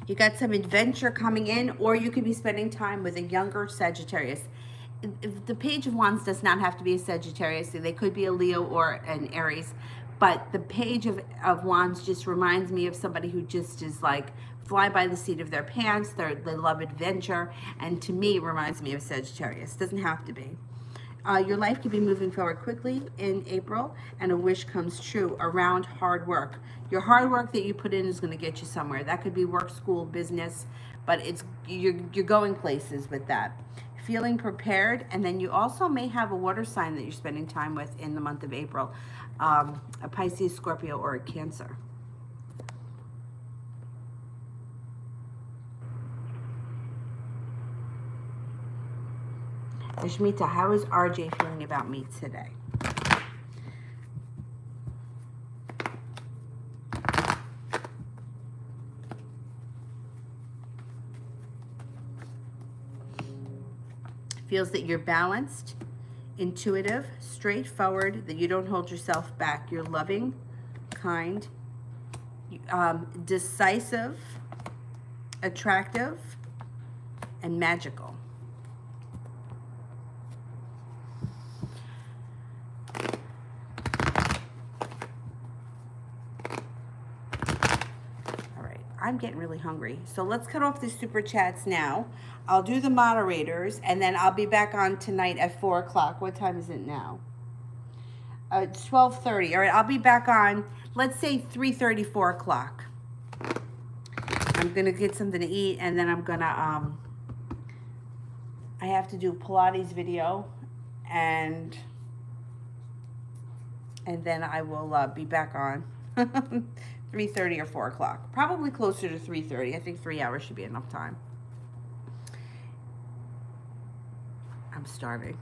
[SPEAKER 1] You got some adventure coming in, or you could be spending time with a younger Sagittarius. The Page of Wands does not have to be a Sagittarius. They could be a Leo or an Aries. But the Page of Wands just reminds me of somebody who just is like fly by the seat of their pants. They love adventure. And to me, it reminds me of Sagittarius. Doesn't have to be. Your life could be moving forward quickly in April, and a wish comes true around hard work. Your hard work that you put in is going to get you somewhere. That could be work, school, business, but you're going places with that. Feeling prepared, and then you also may have a water sign that you're spending time with in the month of April, a Pisces, Scorpio, or a Cancer. Ashmita, how is RJ feeling about me today? Feels that you're balanced, intuitive, straightforward, that you don't hold yourself back. You're loving, kind, decisive, attractive, and magical. I'm getting really hungry. So let's cut off the super chats now. I'll do the moderators, and then I'll be back on tonight at 4 o'clock. What time is it now? It's 12:30. All right, I'll be back on, let's say 3:30, 4 o'clock. I'm going to get something to eat, and then I'm going to, I have to do Pilates video, and then I will be back on 3:30 or 4 o'clock. Probably closer to 3:30. I think 3 hours should be enough time. I'm starving.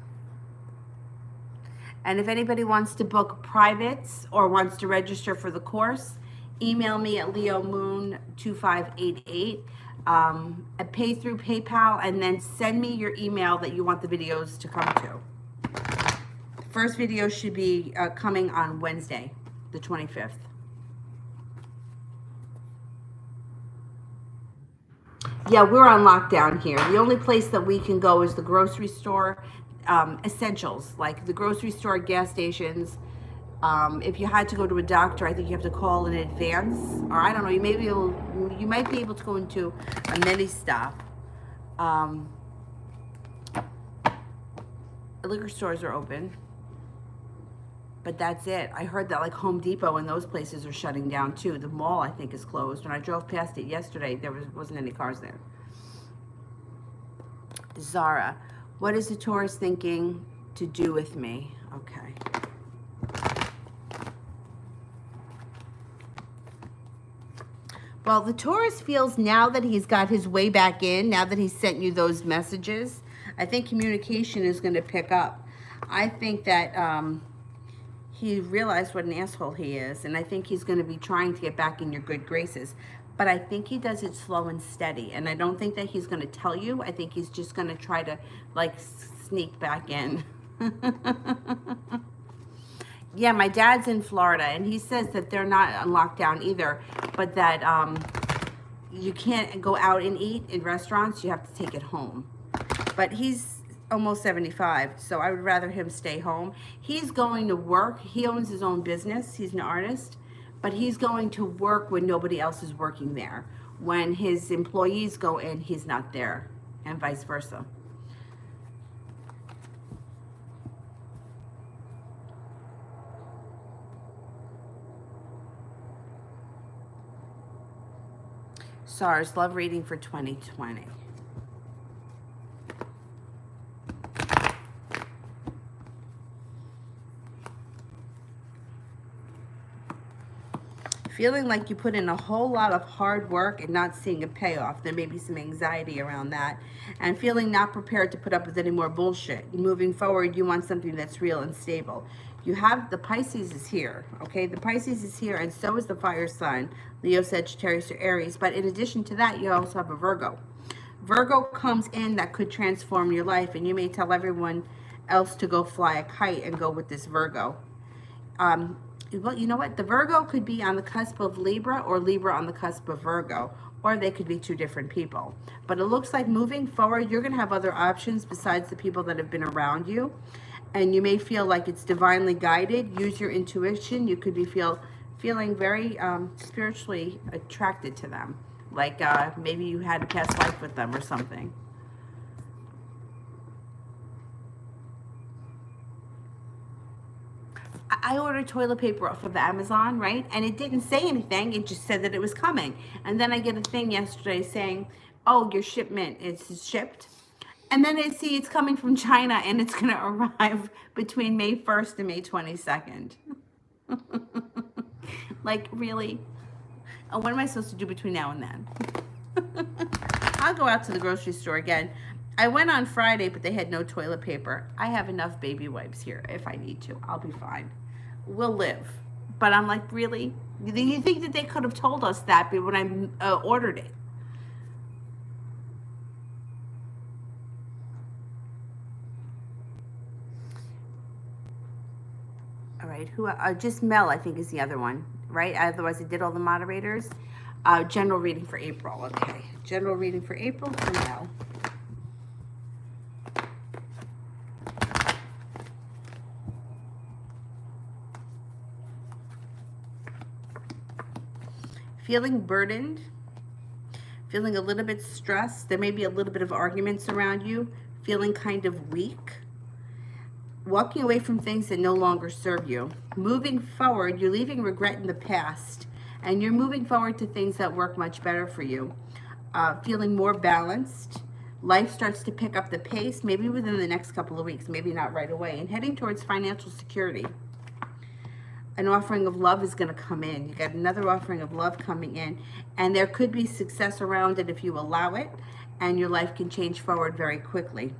[SPEAKER 1] And if anybody wants to book privates or wants to register for the course, email me at leomoon2588. Pay through PayPal, and then send me your email that you want the videos to come to. The first video should be coming on Wednesday, the 25th. Yeah, we're on lockdown here. The only place that we can go is the grocery store, essentials, like the grocery store, gas stations. If you had to go to a doctor, I think you have to call in advance, or I don't know, you might be able to go into a mini stop. Liquor stores are open, but that's it. I heard that like Home Depot and those places are shutting down too. The mall, I think, is closed. When I drove past it yesterday, there wasn't any cars there. Zara, what is the Taurus thinking to do with me? Okay. Well, the Taurus feels now that he's got his way back in, now that he's sent you those messages, I think communication is going to pick up. I think that he realized what an asshole he is, and I think he's going to be trying to get back in your good graces. But I think he does it slow and steady, and I don't think that he's going to tell you. I think he's just going to try to, like, sneak back in. Yeah, my dad's in Florida, and he says that they're not on lockdown either, but that you can't go out and eat in restaurants. You have to take it home. But he's almost 75, so I would rather him stay home. He's going to work. He owns his own business. He's an artist, but he's going to work when nobody else is working there. When his employees go in, he's not there, and vice versa. SARS, love reading for 2020. Feeling like you put in a whole lot of hard work and not seeing a payoff. There may be some anxiety around that. And feeling not prepared to put up with any more bullshit. Moving forward, you want something that's real and stable. You have the Pisces is here, okay? The Pisces is here, and so is the fire sign, Leo, Sagittarius, or Aries. But in addition to that, you also have a Virgo. Virgo comes in that could transform your life, and you may tell everyone else to go fly a kite and go with this Virgo. Well, you know what? The Virgo could be on the cusp of Libra, or Libra on the cusp of Virgo, or they could be two different people. But it looks like moving forward, you're going to have other options besides the people that have been around you. And you may feel like it's divinely guided. Use your intuition. You could be feeling very spiritually attracted to them. Like maybe you had a past life with them or something. I ordered toilet paper off of Amazon, right? And it didn't say anything. It just said that it was coming. And then I get a thing yesterday saying, oh, your shipment is shipped. And then I see it's coming from China and it's going to arrive between May 1st and May 22nd. Like, really? Oh, what am I supposed to do between now and then? I'll go out to the grocery store again. I went on Friday, but they had no toilet paper. I have enough baby wipes here if I need to. I'll be fine. We'll live. But I'm like, really? You think that they could have told us that when I ordered it? All right, who? Just Mel, I think, is the other one, right? Otherwise, I did all the moderators. General reading for April. Okay, general reading for April for Mel. Feeling burdened, feeling a little bit stressed. There may be a little bit of arguments around you. Feeling kind of weak. Walking away from things that no longer serve you. Moving forward, you're leaving regret in the past, and you're moving forward to things that work much better for you. Feeling more balanced. Life starts to pick up the pace, maybe within the next couple of weeks, maybe not right away, and heading towards financial security. An offering of love is going to come in. You got another offering of love coming in, and there could be success around it if you allow it, and your life can change forward very quickly.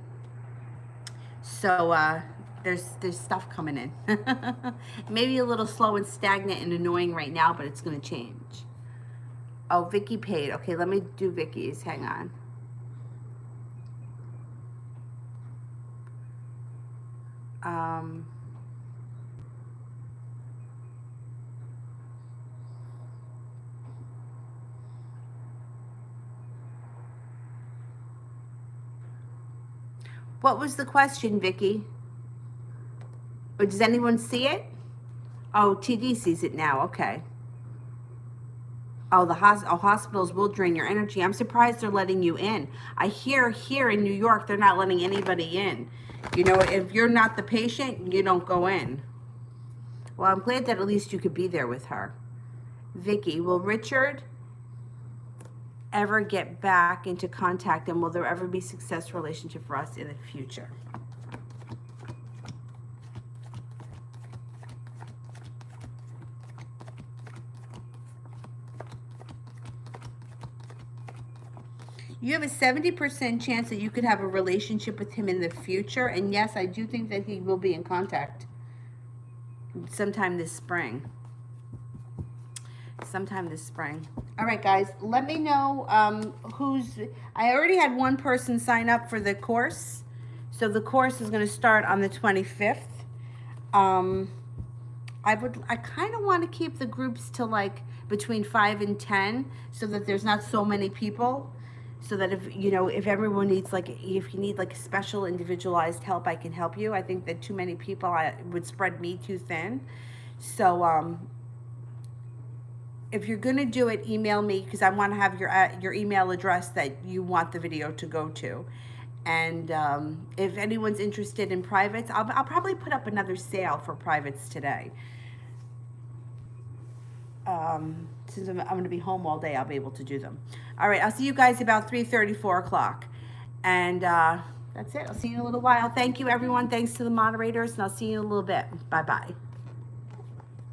[SPEAKER 1] So there's stuff coming in. Maybe a little slow and stagnant and annoying right now, but it's going to change. Oh, Vicky paid. Okay, let me do Vicky's. Hang on. What was the question, Vicky? Or does anyone see it? Oh, TD sees it now. Okay. Oh, the hospitals will drain your energy. I'm surprised they're letting you in. I hear here in New York, they're not letting anybody in. You know, if you're not the patient, you don't go in. Well, I'm glad that at least you could be there with her. Vicky, will Richard ever get back into contact, and will there ever be a successful relationship for us in the future? You have a 70% chance that you could have a relationship with him in the future. And yes, I do think that he will be in contact sometime this spring. All right, guys, let me know I already had one person sign up for the course. So the course is going to start on the 25th. I kind of want to keep the groups to like between 5 and 10 so that there's not so many people. So that if everyone needs if you need special individualized help, I can help you. I think that too many people would spread me too thin. So if you're gonna do it, email me, because I want to have your email address that you want the video to go to. And if anyone's interested in privates, I'll probably put up another sale for privates today. Since I'm going to be home all day, I'll be able to do them. All right, I'll see you guys about 3:30, 4 o'clock. And that's it. I'll see you in a little while. Thank you, everyone. Thanks to the moderators, and I'll see you in a little bit. Bye-bye.